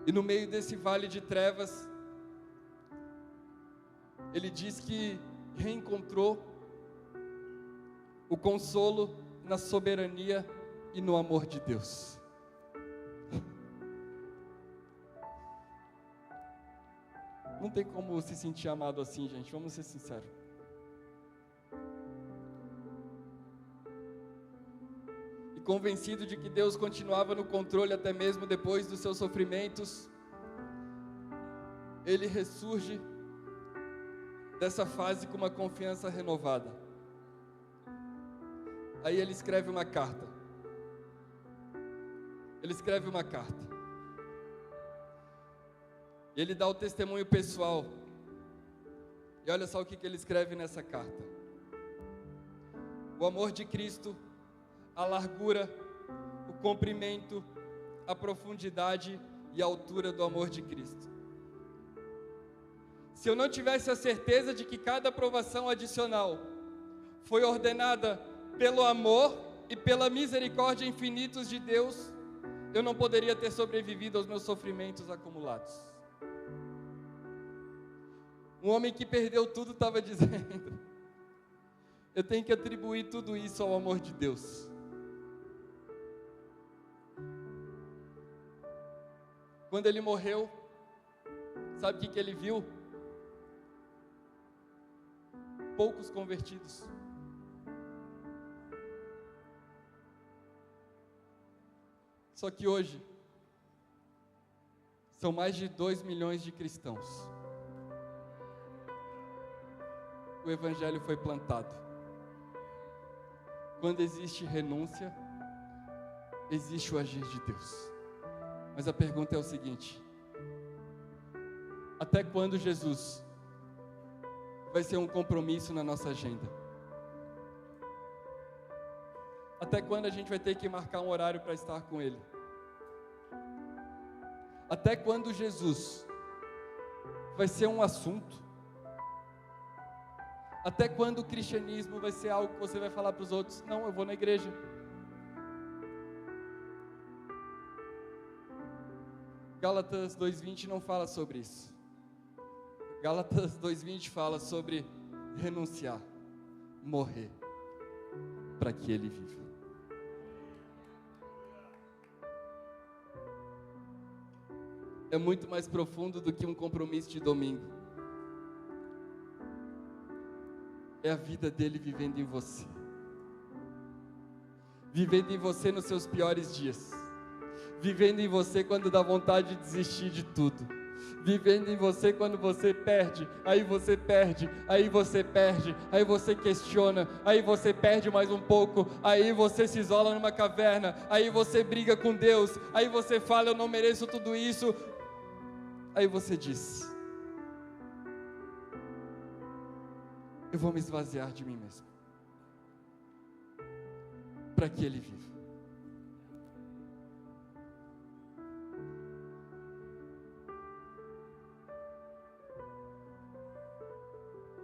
E no meio desse vale de trevas, ele diz que reencontrou o consolo na soberania e no amor de Deus. Não tem como se sentir amado assim, gente, vamos ser sinceros. E convencido de que Deus continuava no controle até mesmo depois dos seus sofrimentos, ele ressurge dessa fase com uma confiança renovada. Aí ele escreve uma carta. Ele dá o testemunho pessoal. E olha só o que ele escreve nessa carta. O amor de Cristo, a largura, o comprimento, a profundidade e a altura do amor de Cristo. Se eu não tivesse a certeza de que cada aprovação adicional foi ordenada pelo amor e pela misericórdia infinitos de Deus, eu não poderia ter sobrevivido aos meus sofrimentos acumulados. Um homem que perdeu tudo estava dizendo: eu tenho que atribuir tudo isso ao amor de Deus. Quando ele morreu, sabe o que ele viu? Poucos convertidos. Só que hoje, são mais de 2 milhões de cristãos. O Evangelho foi plantado. Quando existe renúncia, existe o agir de Deus. Mas a pergunta é o seguinte: até quando Jesus vai ser um compromisso na nossa agenda? Até quando a gente vai ter que marcar um horário para estar com Ele? Até quando Jesus vai ser um assunto? Até quando o cristianismo vai ser algo que você vai falar para os outros: não, eu vou na igreja? Gálatas 2:20 não fala sobre isso. Gálatas 2:20 fala sobre renunciar, morrer, para que Ele viva. É muito mais profundo do que um compromisso de domingo. É a vida dele vivendo em você. Vivendo em você nos seus piores dias. Vivendo em você quando dá vontade de desistir de tudo. Vivendo em você quando você perde, aí você perde, aí você perde, aí você questiona, aí você perde mais um pouco, aí você se isola numa caverna, aí você briga com Deus, aí você fala: eu não mereço tudo isso. Aí você diz: eu vou me esvaziar de mim mesmo, para que Ele viva.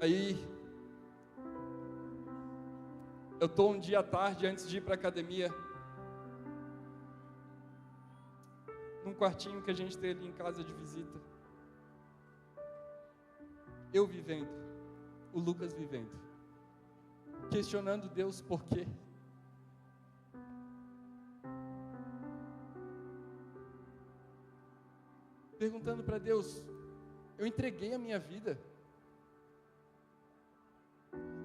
Aí, eu estou um dia à tarde, antes de ir para a academia, num quartinho que a gente tem ali em casa de visita. Eu vivendo, o Lucas vivendo, questionando Deus por quê. Perguntando para Deus: eu entreguei a minha vida.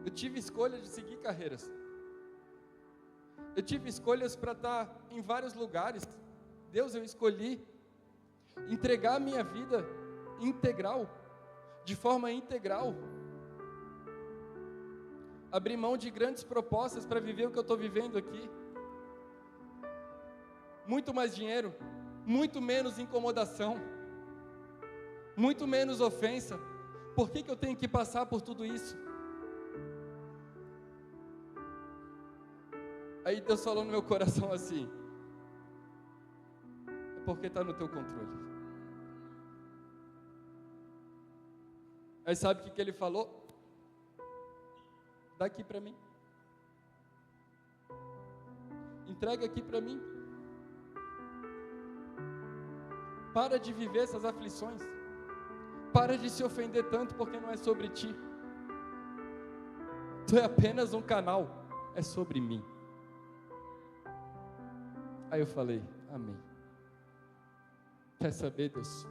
Eu tive escolha de seguir carreiras. Eu tive escolhas para estar em vários lugares. Deus, eu escolhi entregar a minha vida integral, de forma integral. Abrir mão de grandes propostas para viver o que eu estou vivendo aqui. Muito mais dinheiro, muito menos incomodação, muito menos ofensa. Por que eu tenho que passar por tudo isso? Aí Deus falou no meu coração assim: é porque está no teu controle. Aí sabe o que Ele falou? Dá aqui para mim. Entrega aqui para mim. Para de viver essas aflições. Para de se ofender tanto, porque não é sobre ti. Tu é apenas um canal. É sobre mim. Aí eu falei: amém. Quer saber, Deus?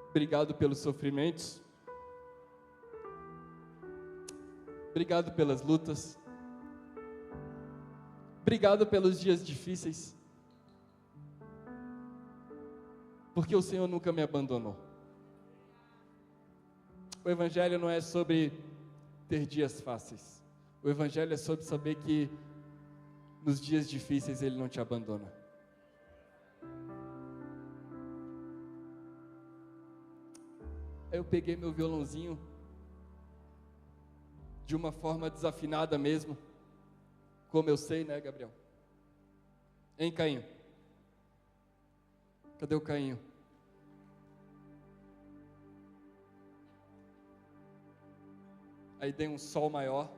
Obrigado pelos sofrimentos. Obrigado pelas lutas. Obrigado pelos dias difíceis. Porque o Senhor nunca me abandonou. o Evangelho não é sobre ter dias fáceis. O Evangelho é sobre saber que nos dias difíceis Ele não te abandona. Aí eu peguei meu violãozinho, de uma forma desafinada mesmo, como eu sei, né, Gabriel? Hein, Cainho? Cadê o Cainho? Aí dei um sol maior.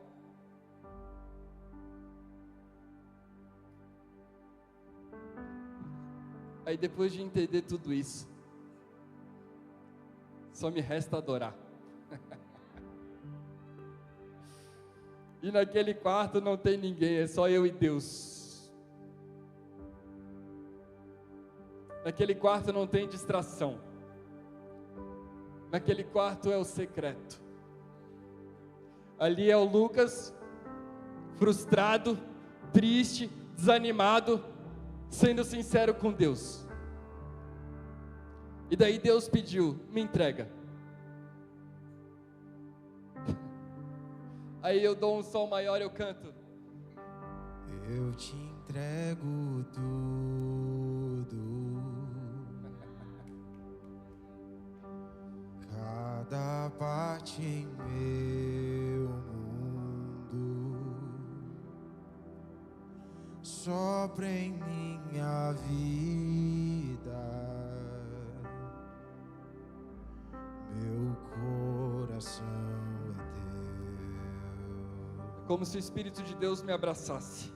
Aí depois de entender tudo isso, só me resta adorar. E naquele quarto não tem ninguém, é só eu e Deus. Naquele quarto não tem distração. Naquele quarto é o secreto. Ali é o Lucas, frustrado, triste, desanimado, sendo sincero com Deus. E daí Deus pediu, me entrega. Aí eu dou um sol maior e eu canto. Eu te entrego tudo, cada parte em meu mundo, sopra em minha vida, meu coração é teu. Como se o Espírito de Deus me abraçasse.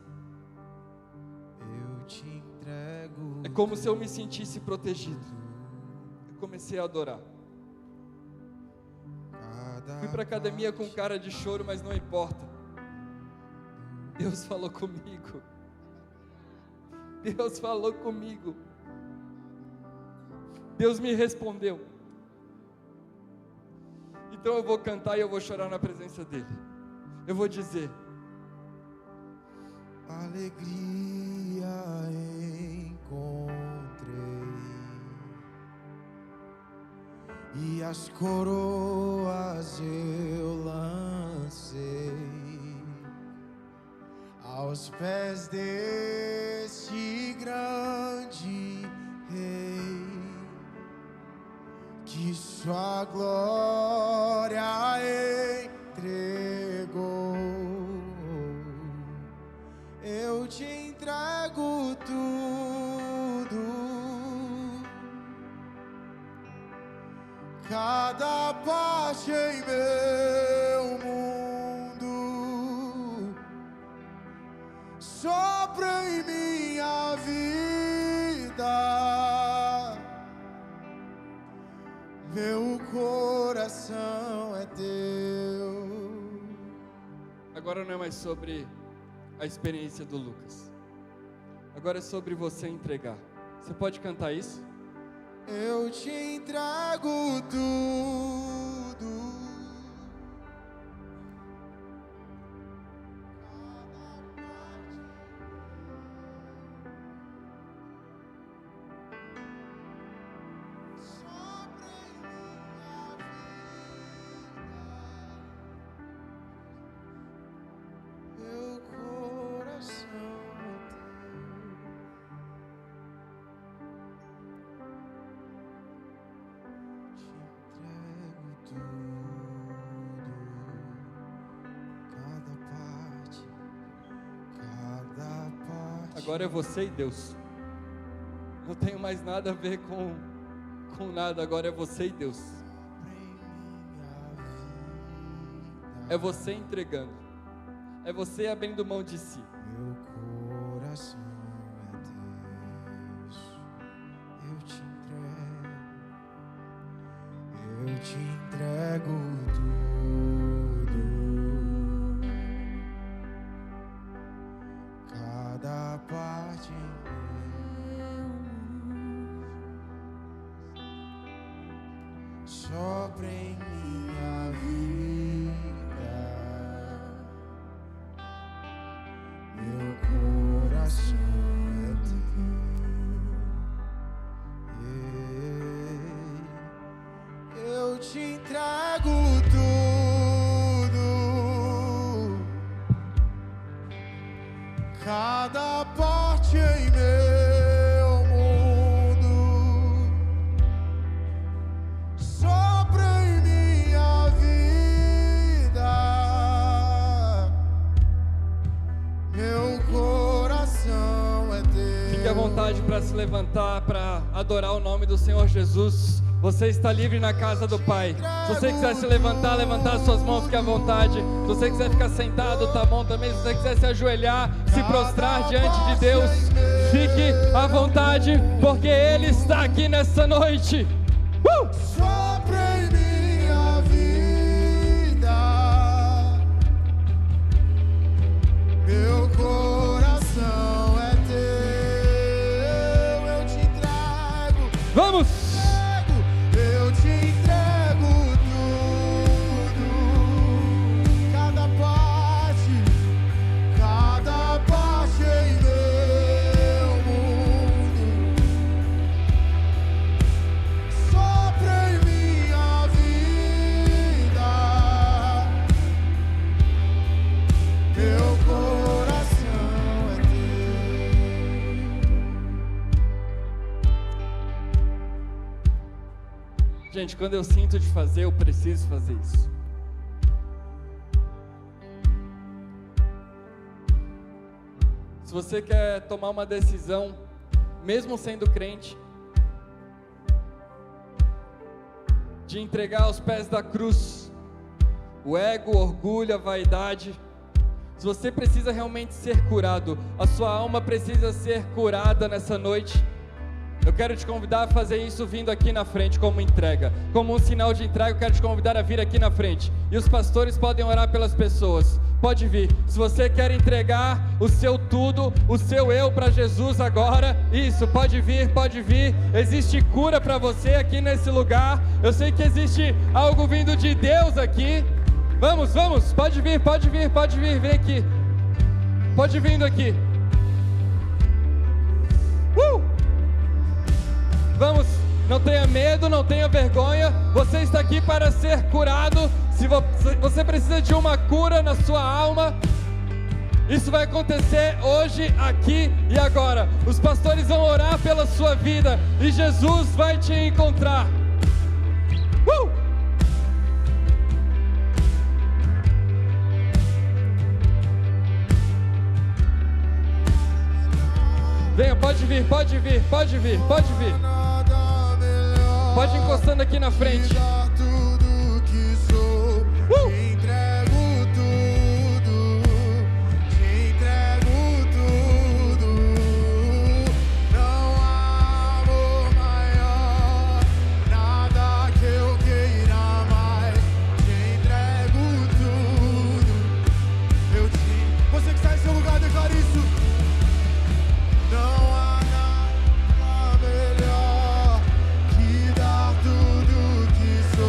Eu te entrego. É como se eu me sentisse protegido. Eu comecei a adorar. Fui para a academia com cara de choro, mas não importa. Deus falou comigo. Deus falou comigo. Deus me respondeu. Então eu vou cantar e eu vou chorar na presença dEle. Eu vou dizer: alegria encontrei, e as coroas eu lancei aos pés deste grande Rei, que sua glória entregou. Eu te entrego tudo, cada parte em meu mundo, sopra em minha vida, meu coração é teu. agora não é mais sobre a experiência do Lucas. Agora é sobre você entregar. Você pode cantar isso? Eu te entrego tudo, sopra em minha vida, meu coração é teu. Te entrego tudo, cada parte. Agora é você e Deus. Não tenho mais nada a ver com nada. Agora é você e Deus. É você entregando. É você abrindo mão de si. Meu coração é Deus. Eu te entrego tudo, cada parte em meu, sopra em minha vida, meu coração é teu. Eu te entrego cada parte em meu mundo. Sopra em minha vida, meu coração é teu. Fique à vontade para se levantar, para adorar o nome do Senhor Jesus. Você está livre na casa do Pai. Se você quiser se levantar, levantar suas mãos, fique à vontade. Se você quiser ficar sentado, tá bom também. Se você quiser se ajoelhar, se prostrar diante de Deus, fique à vontade, porque Ele está aqui nessa noite. Sopra em minha vida, meu coração é teu. Eu te entrego. Vamos! Eu te entrego tudo, cada parte em meu mundo. Sopra em minha vida, meu coração é teu. Gente, quando eu sinto de fazer, eu preciso fazer isso. Se você quer tomar uma decisão, mesmo sendo crente, de entregar aos pés da cruz o ego, o orgulho, a vaidade, se você precisa realmente ser curado, a sua alma precisa ser curada nessa noite, eu quero te convidar a fazer isso vindo aqui na frente como entrega, como um sinal de entrega. Eu quero te convidar a vir aqui na frente, e os pastores podem orar pelas pessoas. Pode vir. Se você quer entregar o seu tudo, o seu eu para Jesus agora, isso, pode vir, pode vir. Existe cura para você aqui nesse lugar. Eu sei que existe algo vindo de Deus aqui. Vamos, vamos, pode vir, pode vir, pode vir, vem aqui. Pode vindo aqui. Vamos, não tenha medo, não tenha vergonha. Você está aqui para ser curado. Se você precisa de uma cura na sua alma, isso vai acontecer hoje, aqui e agora. Os pastores vão orar pela sua vida e Jesus vai te encontrar. Venha, pode vir, pode vir, pode vir, pode vir. Pode ir encostando aqui na frente. Te entrego tudo, te entrego tudo. Não há amor maior, nada que eu queira mais. Te entrego tudo. Você que está em seu lugar, declara isso. Não há nada melhor que dar tudo que sou.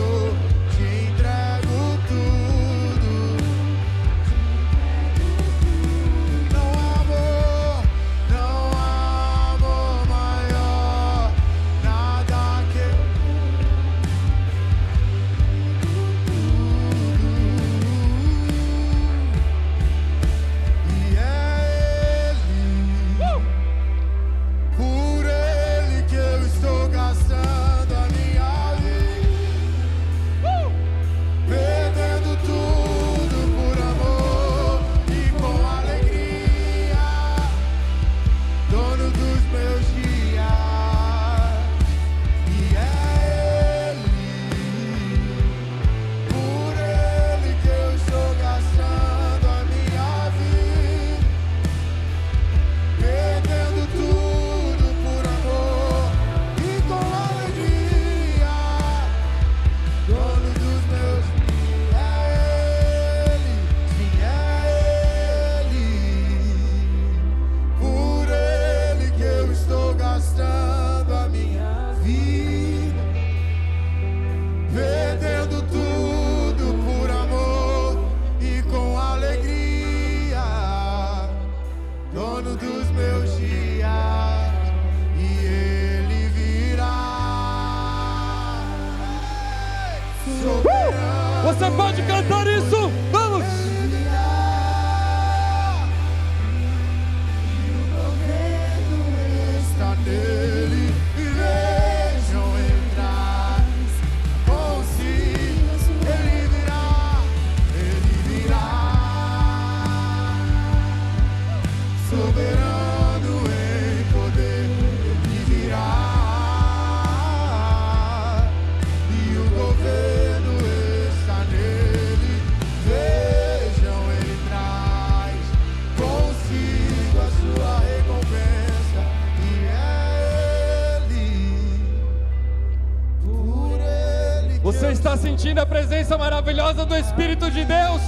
sentindo a presença maravilhosa do Espírito de Deus?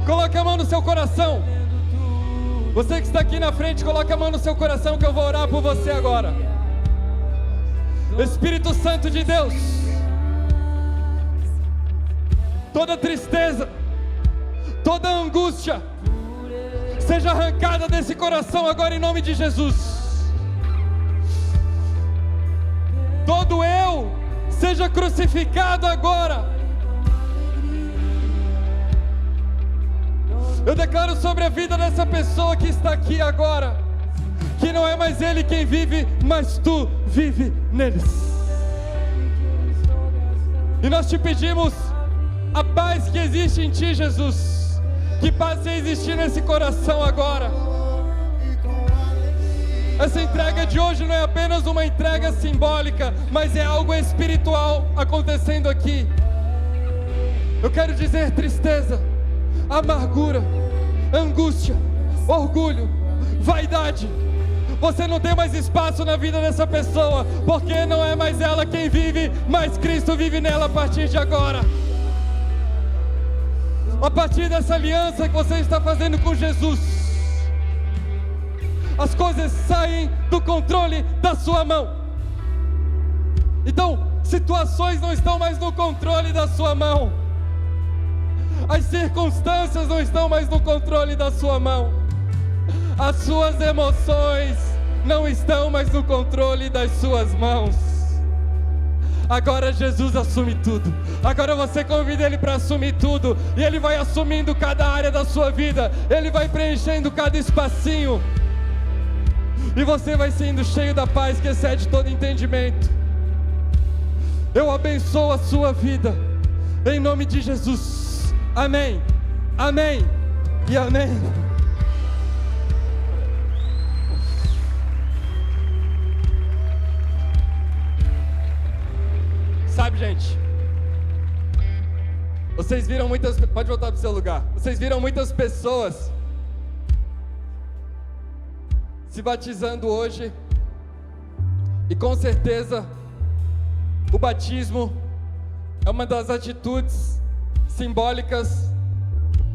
Coloque a mão no seu coração. Você que está aqui na frente, coloque a mão no seu coração que eu vou orar por você agora. Espírito Santo de Deus, toda tristeza, toda angústia, seja arrancada desse coração agora em nome de Jesus. Todo eu seja crucificado agora. Eu declaro sobre a vida dessa pessoa que está aqui agora, que não é mais ele quem vive, mas tu vive neles. E nós te pedimos a paz que existe em ti, Jesus, que passe a existir nesse coração agora. Essa entrega de hoje não é apenas uma entrega simbólica, mas é algo espiritual acontecendo aqui. Eu quero dizer tristeza, amargura, angústia, orgulho, vaidade. Você não tem mais espaço na vida dessa pessoa, porque não é mais ela quem vive, mas Cristo vive nela a partir de agora. A partir dessa aliança que você está fazendo com Jesus, as coisas saem do controle da sua mão. Então, situações não estão mais no controle da sua mão. As circunstâncias não estão mais no controle da sua mão. As suas emoções não estão mais no controle das suas mãos. Agora Jesus assume tudo. Agora você convida Ele para assumir tudo. E Ele vai assumindo cada área da sua vida. Ele vai preenchendo cada espacinho. E você vai sendo cheio da paz que excede todo entendimento. Eu abençoo a sua vida, em nome de Jesus. Amém, amém e amém. Sabe, gente, vocês viram muitas... Pode voltar para o seu lugar. Vocês viram muitas pessoas se batizando hoje. E com certeza o batismo é uma das atitudes simbólicas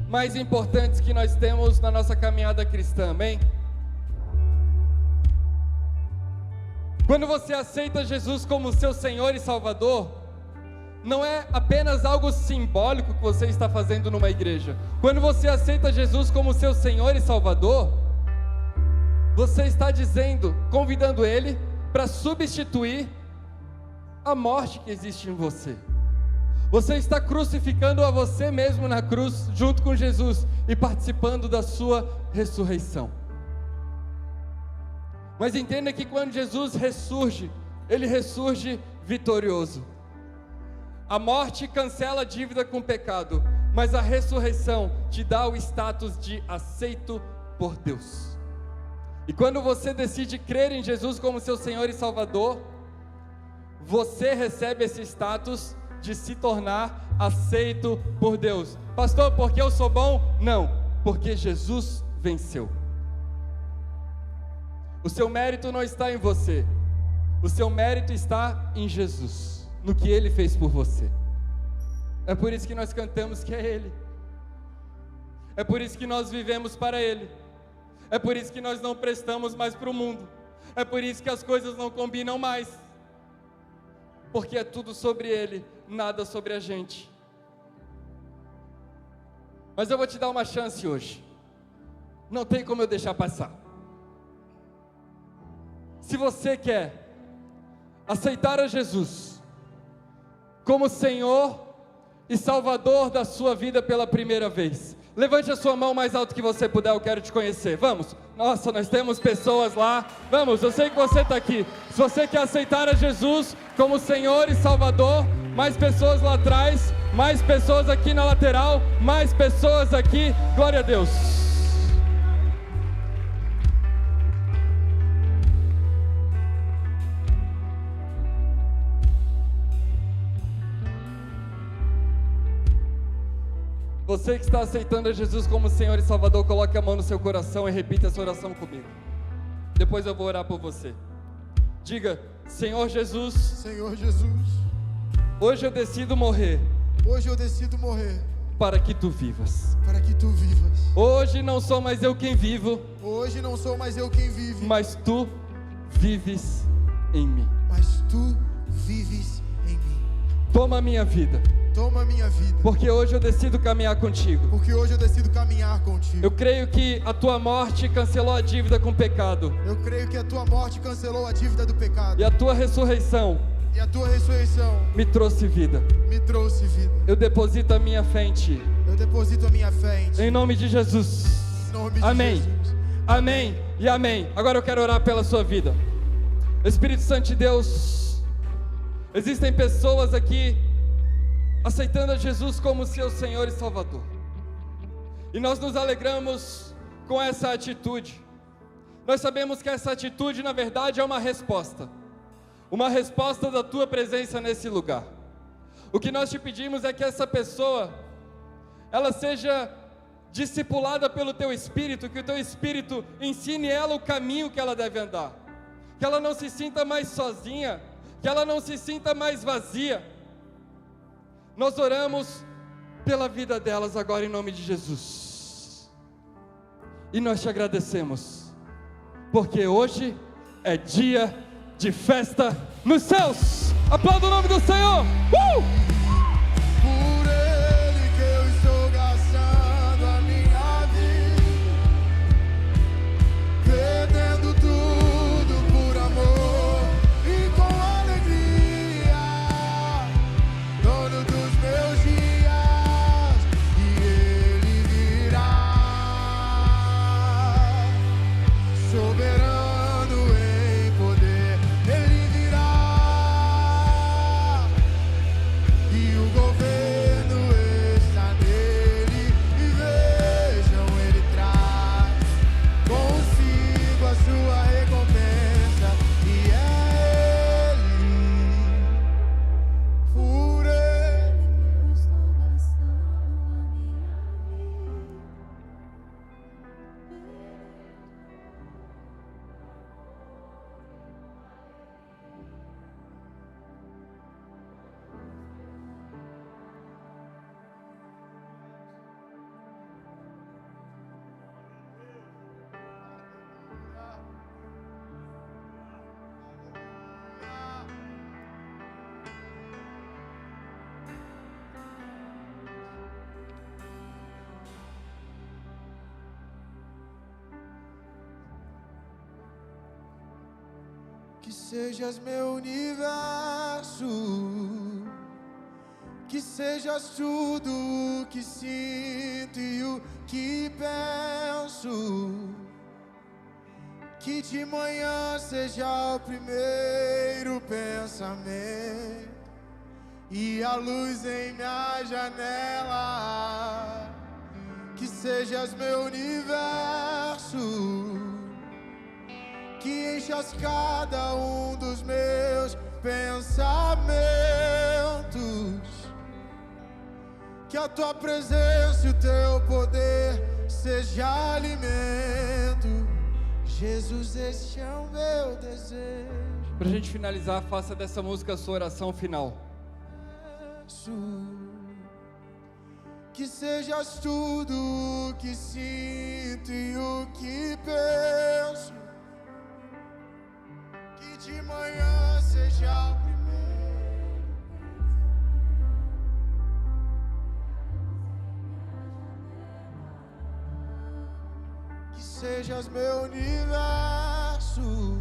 mais importantes que nós temos na nossa caminhada cristã, amém? Quando você aceita Jesus como seu Senhor e Salvador, não é apenas algo simbólico que você está fazendo numa igreja. Quando você aceita Jesus como seu Senhor e Salvador, você está dizendo, convidando Ele para substituir a morte que existe em você. Você está crucificando a você mesmo na cruz, junto com Jesus, e participando da sua ressurreição. Mas entenda que quando Jesus ressurge, Ele ressurge vitorioso. A morte cancela a dívida com o pecado, mas a ressurreição te dá o status de aceito por Deus. E quando você decide crer em Jesus como seu Senhor e Salvador, você recebe esse status de se tornar aceito por Deus. Pastor, porque eu sou bom? Não, porque Jesus venceu. O seu mérito não está em você, o seu mérito está em Jesus, no que Ele fez por você. É por isso que nós cantamos que é Ele, é por isso que nós vivemos para Ele, é por isso que nós não prestamos mais para o mundo, é por isso que as coisas não combinam mais, porque é tudo sobre Ele, nada sobre a gente. Mas eu vou te dar uma chance hoje, não tem como eu deixar passar. Se você quer aceitar a Jesus como Senhor e Salvador da sua vida pela primeira vez, levante a sua mão mais alto que você puder, eu quero te conhecer. Vamos, nossa, nós temos pessoas lá. Vamos, eu sei que você está aqui. Se você quer aceitar a Jesus como Senhor e Salvador, mais pessoas lá atrás, mais pessoas aqui na lateral, mais pessoas aqui, glória a Deus. Você que está aceitando a Jesus como Senhor e Salvador, coloque a mão no seu coração e repita essa oração comigo. Depois eu vou orar por você. Diga: Senhor Jesus, Senhor Jesus, Hoje eu decido morrer. Hoje eu decido morrer. Para que tu vivas. Para que tu vivas. Hoje não sou mais eu quem vivo. Hoje não sou mais eu quem vive. Mas tu vives em mim. Mas tu vives em mim. Toma a minha vida. Toma a minha vida. Porque hoje eu decido caminhar contigo. Porque hoje eu decido caminhar contigo. Eu creio que a tua morte cancelou a dívida com o pecado. Eu creio que a tua morte cancelou a dívida do pecado. E a tua ressurreição. E a tua ressurreição Me trouxe vida. me trouxe vida. Eu deposito a minha fé em ti. Eu deposito a minha fé em ti. Em nome de Jesus. Em nome de Amém. Jesus. Amém e amém. Agora eu quero orar pela sua vida. Espírito Santo de Deus, existem pessoas aqui aceitando a Jesus como seu Senhor e Salvador. E nós nos alegramos com essa atitude. Nós sabemos que essa atitude, na verdade, é uma resposta da tua presença nesse lugar. O que nós te pedimos é que essa pessoa, ela seja discipulada pelo teu Espírito, que o teu Espírito ensine ela o caminho que ela deve andar, que ela não se sinta mais sozinha, que ela não se sinta mais vazia. Nós oramos pela vida delas agora em nome de Jesus, e nós te agradecemos, porque hoje é dia de festa nos céus. Aplauda o nome do Senhor. Por Ele que eu estou gastando a minha vida, perdendo tudo por amor e com alegria, dono dos meus dias, e Ele virá, soberano em poder, Ele virá, e o governo está nele, e vejam, Ele traz consigo a sua recompensa, e é Ele, por Ele eu estou gastando a Que sejas meu universo, que sejas tudo o que sinto e o que penso, que de manhã seja o primeiro pensamento e a luz em minha janela. Que sejas meu universo, que enchas cada um dos meus pensamentos, que a tua presença e o teu poder seja alimento. Jesus, este é o meu desejo. Pra gente finalizar, faça dessa música a sua oração final. Que sejas tudo o que sinto e o que penso, que de manhã seja o primeiro, que sejas meu universo,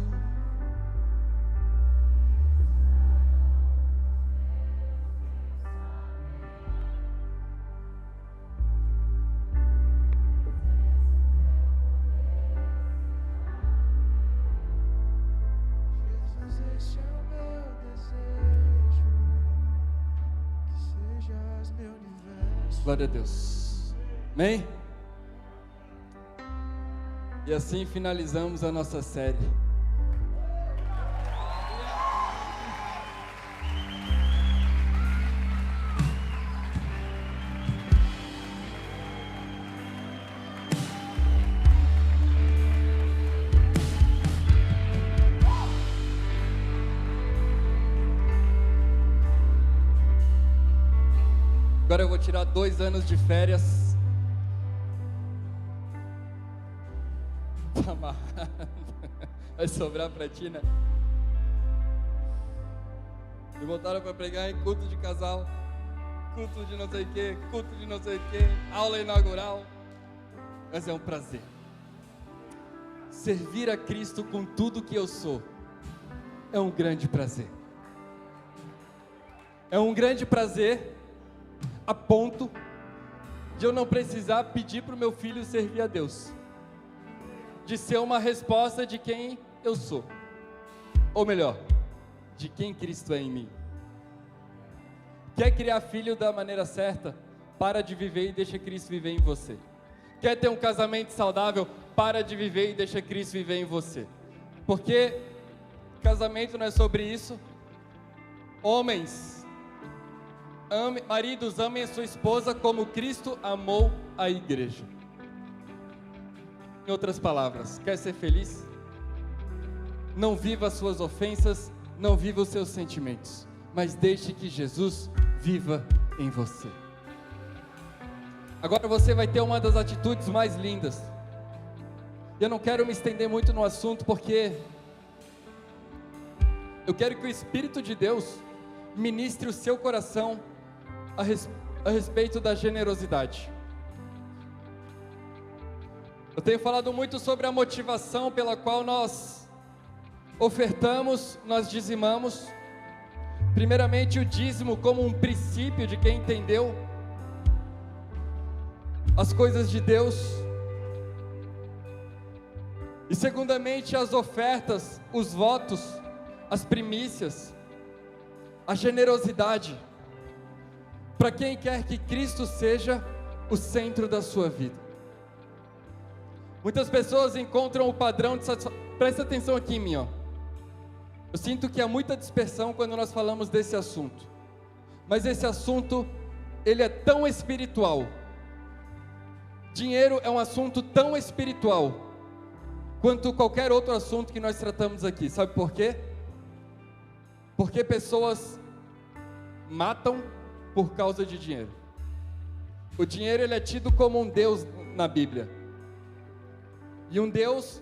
Glória a Deus. Amém? E assim finalizamos a nossa série. Agora eu vou tirar 2 anos de férias. Tá amarrado. Vai sobrar pra ti, né? Me botaram para pregar em culto de casal, culto de não sei o que, culto de não sei o que, aula inaugural. Mas é um prazer servir a Cristo com tudo que eu sou. É um grande prazer. É um grande prazer a ponto de eu não precisar pedir para o meu filho servir a Deus, de ser uma resposta de quem eu sou, ou melhor, de quem Cristo é em mim. Quer criar filho da maneira certa? Para de viver e deixa Cristo viver em você. Quer ter um casamento saudável? Para de viver e deixa Cristo viver em você. Porque casamento não é sobre isso. Homens, maridos, amem a sua esposa como Cristo amou a igreja. Em outras palavras, quer ser feliz? Não viva as suas ofensas, não viva os seus sentimentos, mas deixe que Jesus viva em você. Agora você vai ter uma das atitudes mais lindas. Eu não quero me estender muito no assunto, porque eu quero que o Espírito de Deus ministre o seu coração a respeito da generosidade. Eu tenho falado muito sobre a motivação pela qual nós ofertamos, nós dizimamos. Primeiramente, o dízimo como um princípio de quem entendeu as coisas de Deus. E segundamente, as ofertas, os votos, as primícias, a generosidade, para quem quer que Cristo seja o centro da sua vida. Muitas pessoas encontram o padrão de satisfação. Presta atenção aqui em mim, ó. Eu sinto que há muita dispersão quando nós falamos desse assunto, mas esse assunto, ele é tão espiritual. Dinheiro é um assunto tão espiritual quanto qualquer outro assunto que nós tratamos aqui. Sabe por quê? Porque pessoas matam por causa de dinheiro. O dinheiro, ele é tido como um Deus na Bíblia, e um Deus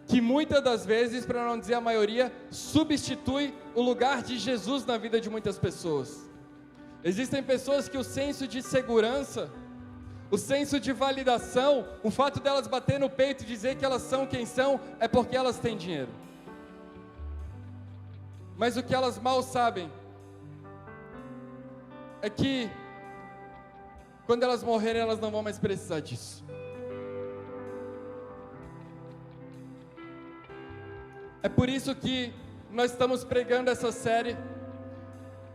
que muitas das vezes, para não dizer a maioria, substitui o lugar de Jesus na vida de muitas pessoas. Existem pessoas que o senso de segurança, o senso de validação, o fato delas bater no peito e dizer que elas são quem são, é porque elas têm dinheiro. Mas o que elas mal sabem é que quando elas morrerem, elas não vão mais precisar disso. É por isso que nós estamos pregando essa série,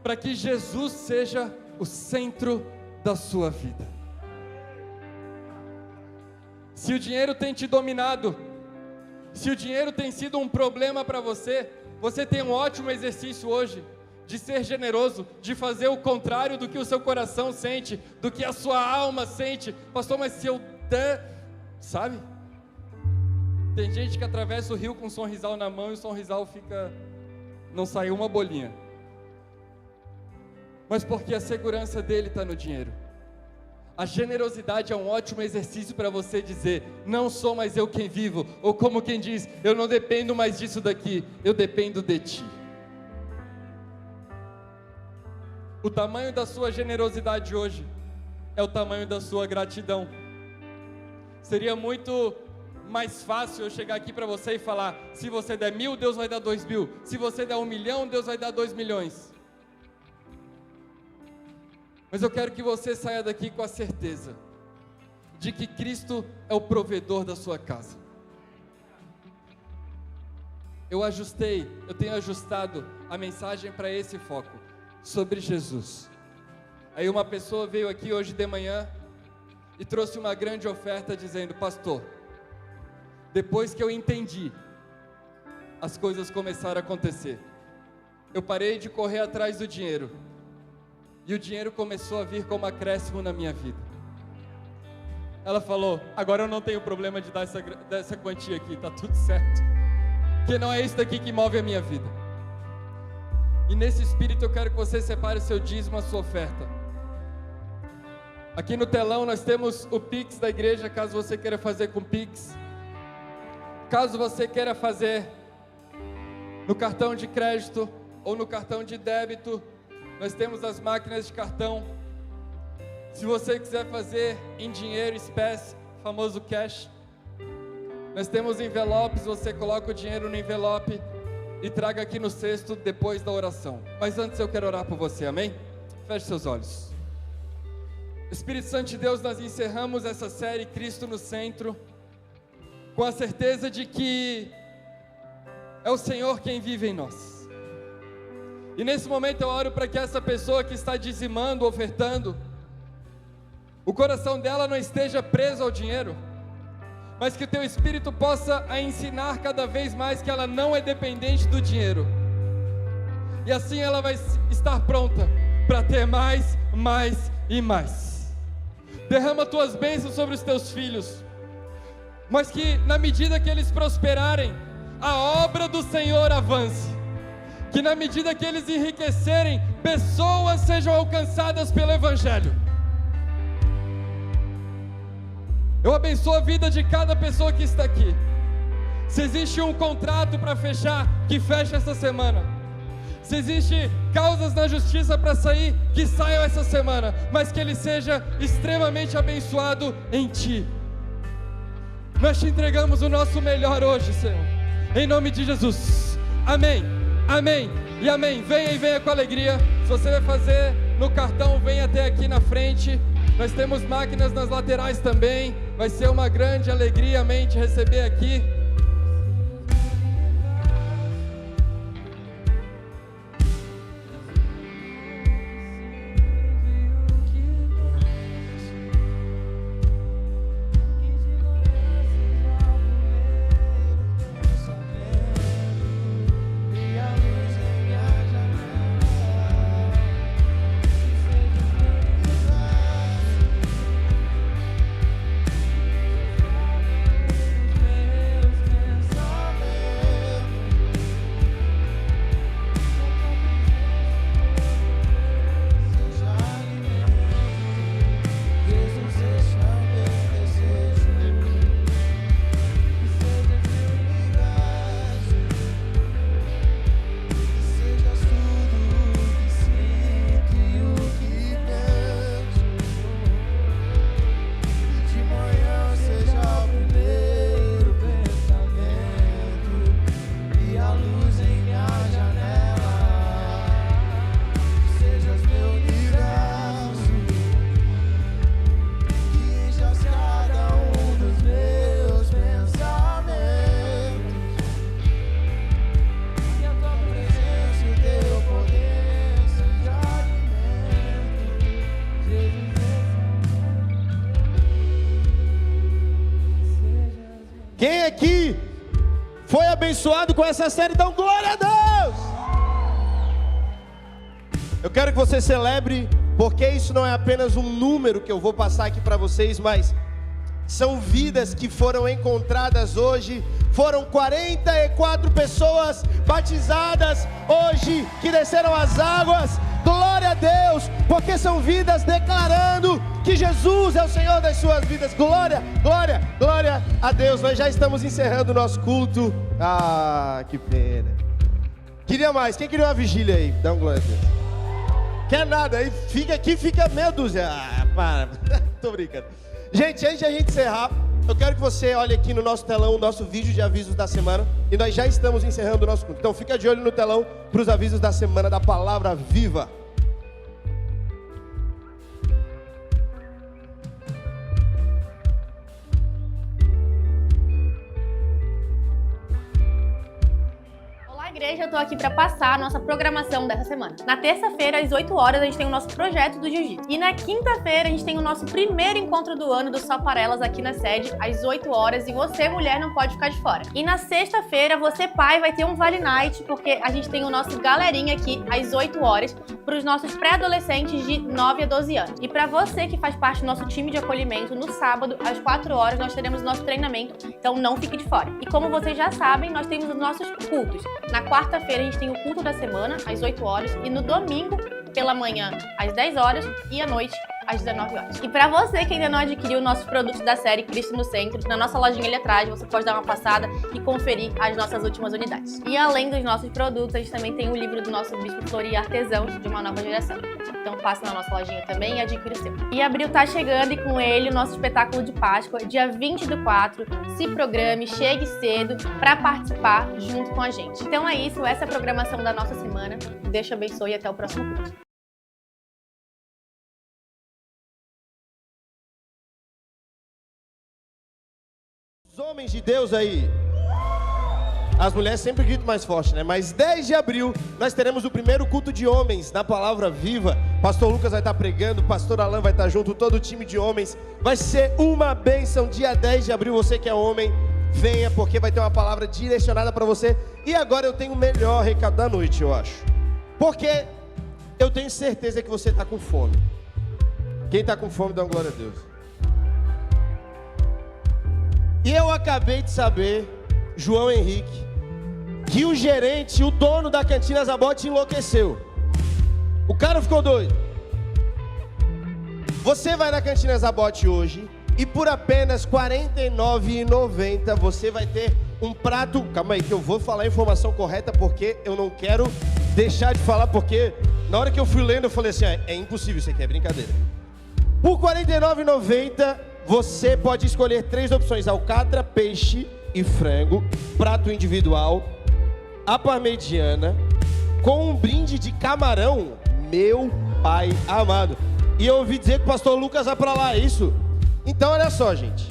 para que Jesus seja o centro da sua vida. Se o dinheiro tem te dominado, se o dinheiro tem sido um problema para você, você tem um ótimo exercício hoje, de ser generoso, de fazer o contrário do que o seu coração sente, do que a sua alma sente. Pastor, mas se eu der, sabe? Tem gente que atravessa o rio com um sorrisal na mão e o sorrisal fica, não sai uma bolinha. Mas porque a segurança dele está no dinheiro. A generosidade é um ótimo exercício para você dizer: não sou mais eu quem vivo, ou como quem diz, eu não dependo mais disso daqui, eu dependo de ti. O tamanho da sua generosidade hoje é o tamanho da sua gratidão. Seria muito mais fácil eu chegar aqui para você e falar: se você der 1.000, Deus vai dar 2.000. Se você der 1 milhão, Deus vai dar 2 milhões. Mas eu quero que você saia daqui com a certeza de que Cristo é o provedor da sua casa. Eu tenho ajustado a mensagem para esse foco, sobre Jesus. Aí uma pessoa veio aqui hoje de manhã e trouxe uma grande oferta dizendo: pastor, depois que eu entendi, as coisas começaram a acontecer. Eu parei de correr atrás do dinheiro, e o dinheiro começou a vir como acréscimo na minha vida. Ela falou: agora eu não tenho problema de dar essa quantia aqui, está tudo certo, porque não é isso daqui que move a minha vida. E nesse espírito eu quero que você separe o seu dízimo, a sua oferta, Aqui no telão nós temos o Pix da igreja, caso você queira fazer com Pix. Caso você queira fazer no cartão de crédito ou no cartão de débito, nós temos as máquinas de cartão. Se você quiser fazer em dinheiro, espécie, famoso cash, nós temos envelopes, você coloca o dinheiro no envelope e traga aqui no cesto depois da oração. Mas antes eu quero orar por você, amém? Feche seus olhos. Espírito Santo de Deus, nós encerramos essa série Cristo no Centro, com a certeza de que é o Senhor quem vive em nós. E nesse momento eu oro para que essa pessoa que está dizimando, ofertando, o coração dela não esteja preso ao dinheiro, mas que o teu Espírito possa a ensinar cada vez mais que ela não é dependente do dinheiro. E assim ela vai estar pronta para ter mais, mais e mais. Derrama tuas bênçãos sobre os teus filhos, mas que na medida que eles prosperarem, a obra do Senhor avance. Que na medida que eles enriquecerem, pessoas sejam alcançadas pelo Evangelho. Eu abençoo a vida de cada pessoa que está aqui. Se existe um contrato para fechar, que feche essa semana. Se existe causas na justiça para sair, que saiam essa semana, mas que ele seja extremamente abençoado em Ti. Nós Te entregamos o nosso melhor hoje, Senhor, em nome de Jesus, amém, amém e amém. Venha e venha com alegria. Se você vai fazer no cartão, venha até aqui na frente. Nós temos máquinas nas laterais também. Vai ser uma grande alegria, amém, te receber aqui. Quem aqui foi abençoado com essa série? Então glória a Deus! Eu quero que você celebre, porque isso não é apenas um número que eu vou passar aqui para vocês, mas são vidas que foram encontradas hoje. Foram 44 pessoas batizadas hoje, que desceram as águas. Glória a Deus, porque são vidas declarando que Jesus é o Senhor das suas vidas. Glória, glória, glória a Deus. Nós já estamos encerrando o nosso culto. Ah, que pena. Queria mais, quem queria uma vigília aí? Dá um glória a Deus. Quer nada, aí fica aqui, fica meia dúzia. Ah, para, tô brincando. Gente, antes de a gente encerrar, eu quero que você olhe aqui no nosso telão o nosso vídeo de avisos da semana. E nós já estamos encerrando o nosso culto. Então fica de olho no telão para os avisos da semana da Palavra Viva. Igreja, eu tô aqui para passar a nossa programação dessa semana. Na terça-feira, às 8 horas, a gente tem o nosso projeto do Jiu-Jitsu. E na quinta-feira, a gente tem o nosso primeiro encontro do ano do Saparelas aqui na sede, às 8 horas. E você, mulher, não pode ficar de fora. E na sexta-feira, você, pai, vai ter um Vale Night, porque a gente tem o nosso galerinha aqui, às 8 horas, para os nossos pré-adolescentes de 9 a 12 anos. E para você que faz parte do nosso time de acolhimento, no sábado, às 4 horas, nós teremos o nosso treinamento. Então, não fique de fora. E como vocês já sabem, nós temos os nossos cultos. Na quarta-feira a gente tem o culto da semana, às 8 horas, e no domingo, pela manhã, às 10 horas, e à noite, às 19 horas. E para você que ainda não adquiriu nossos produtos da série Cristo no Centro, na nossa lojinha ali atrás, você pode dar uma passada e conferir as nossas últimas unidades. E além dos nossos produtos, a gente também tem o livro do nosso Bispo Flori Artesãos de uma Nova Geração. Então passe na nossa lojinha também e adquira o seu. E abril tá chegando e com ele o nosso espetáculo de Páscoa, dia 20/4. Se programe, chegue cedo para participar junto com a gente. Então é isso, essa é a programação da nossa semana. Deus te abençoe e até o próximo culto. Os homens de Deus aí. As mulheres sempre gritam mais forte, né? Mas 10 de abril nós teremos o primeiro culto de homens na Palavra Viva. Pastor Lucas vai estar pregando, Pastor Alan vai estar junto, todo o time de homens. Vai ser uma bênção. Dia 10 de abril, você que é homem, venha, porque vai ter uma palavra direcionada para você. E agora eu tenho o melhor recado da noite, eu acho. Porque eu tenho certeza que você está com fome. Quem está com fome, dá uma glória a Deus. E eu acabei de saber, João Henrique, que o gerente, o dono da Cantina Zabote enlouqueceu. O cara ficou doido. Você vai na Cantina Zabote hoje e por apenas R$ 49,90 você vai ter um prato. Calma aí que eu vou falar a informação correta porque eu não quero deixar de falar, porque na hora que eu fui lendo eu falei assim, é impossível, isso aqui é brincadeira. Por R$ 49,90 você pode escolher 3 opções: alcatra, peixe e frango, prato individual, a parmegiana, com um brinde de camarão, meu pai amado. E eu ouvi dizer que o pastor Lucas vai pra lá, é isso? Então olha só, gente,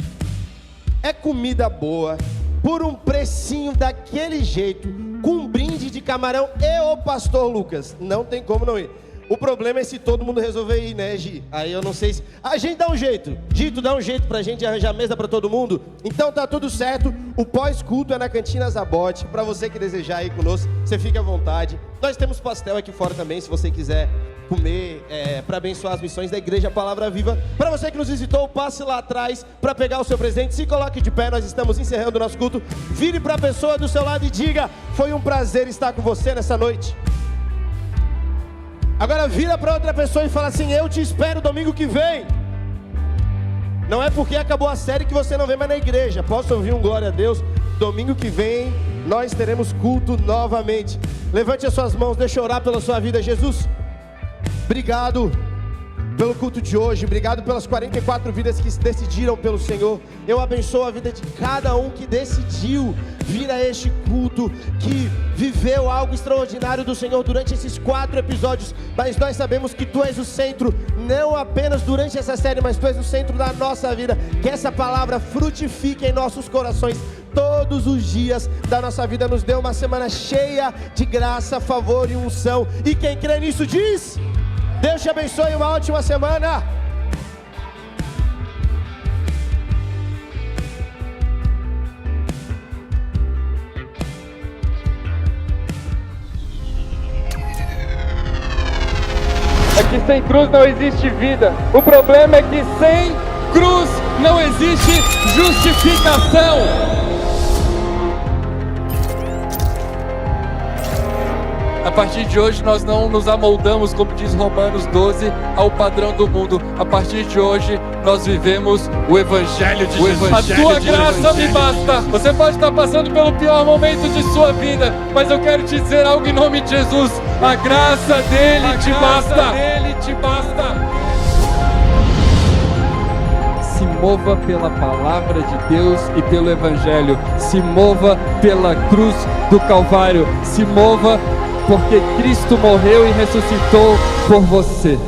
é comida boa, por um precinho daquele jeito, com um brinde de camarão e o pastor Lucas, não tem como não ir. O problema é se todo mundo resolver ir, né, Gi? Aí eu não sei se... A gente dá um jeito. Gi, tu dá um jeito pra gente arranjar mesa pra todo mundo? Então tá tudo certo. O pós-culto é na Cantina Zabote. Pra você que desejar ir conosco, você fica à vontade. Nós temos pastel aqui fora também, se você quiser comer, pra abençoar as missões da Igreja Palavra Viva. Pra você que nos visitou, passe lá atrás pra pegar o seu presente. Se coloque de pé, nós estamos encerrando o nosso culto. Vire pra pessoa do seu lado e diga: foi um prazer estar com você nessa noite. Agora vira para outra pessoa e fala assim: eu te espero domingo que vem. Não é porque acabou a série que você não vem mais na igreja. Posso ouvir um glória a Deus? Domingo que vem nós teremos culto novamente. Levante as suas mãos, deixa eu orar pela sua vida. Jesus, obrigado pelo culto de hoje, obrigado pelas 44 vidas que se decidiram pelo Senhor. Eu abençoo a vida de cada um que decidiu vir a este culto, que viveu algo extraordinário do Senhor durante esses 4 episódios. Mas nós sabemos que Tu és o centro, não apenas durante essa série, mas Tu és o centro da nossa vida. Que essa palavra frutifique em nossos corações todos os dias da nossa vida. Nos dê uma semana cheia de graça, favor e unção. E quem crê nisso diz: Deus te abençoe, uma ótima semana. É que sem cruz não existe vida. O problema é que sem cruz não existe justificação. A partir de hoje nós não nos amoldamos, como diz Romanos 12, ao padrão do mundo. A partir de hoje nós vivemos o Evangelho de Jesus. A tua graça me basta. Você pode estar passando pelo pior momento de sua vida, mas eu quero te dizer algo em nome de Jesus: a graça dele te basta. Se mova pela palavra de Deus e pelo Evangelho. Se mova pela cruz do Calvário. Se mova porque Cristo morreu e ressuscitou por você.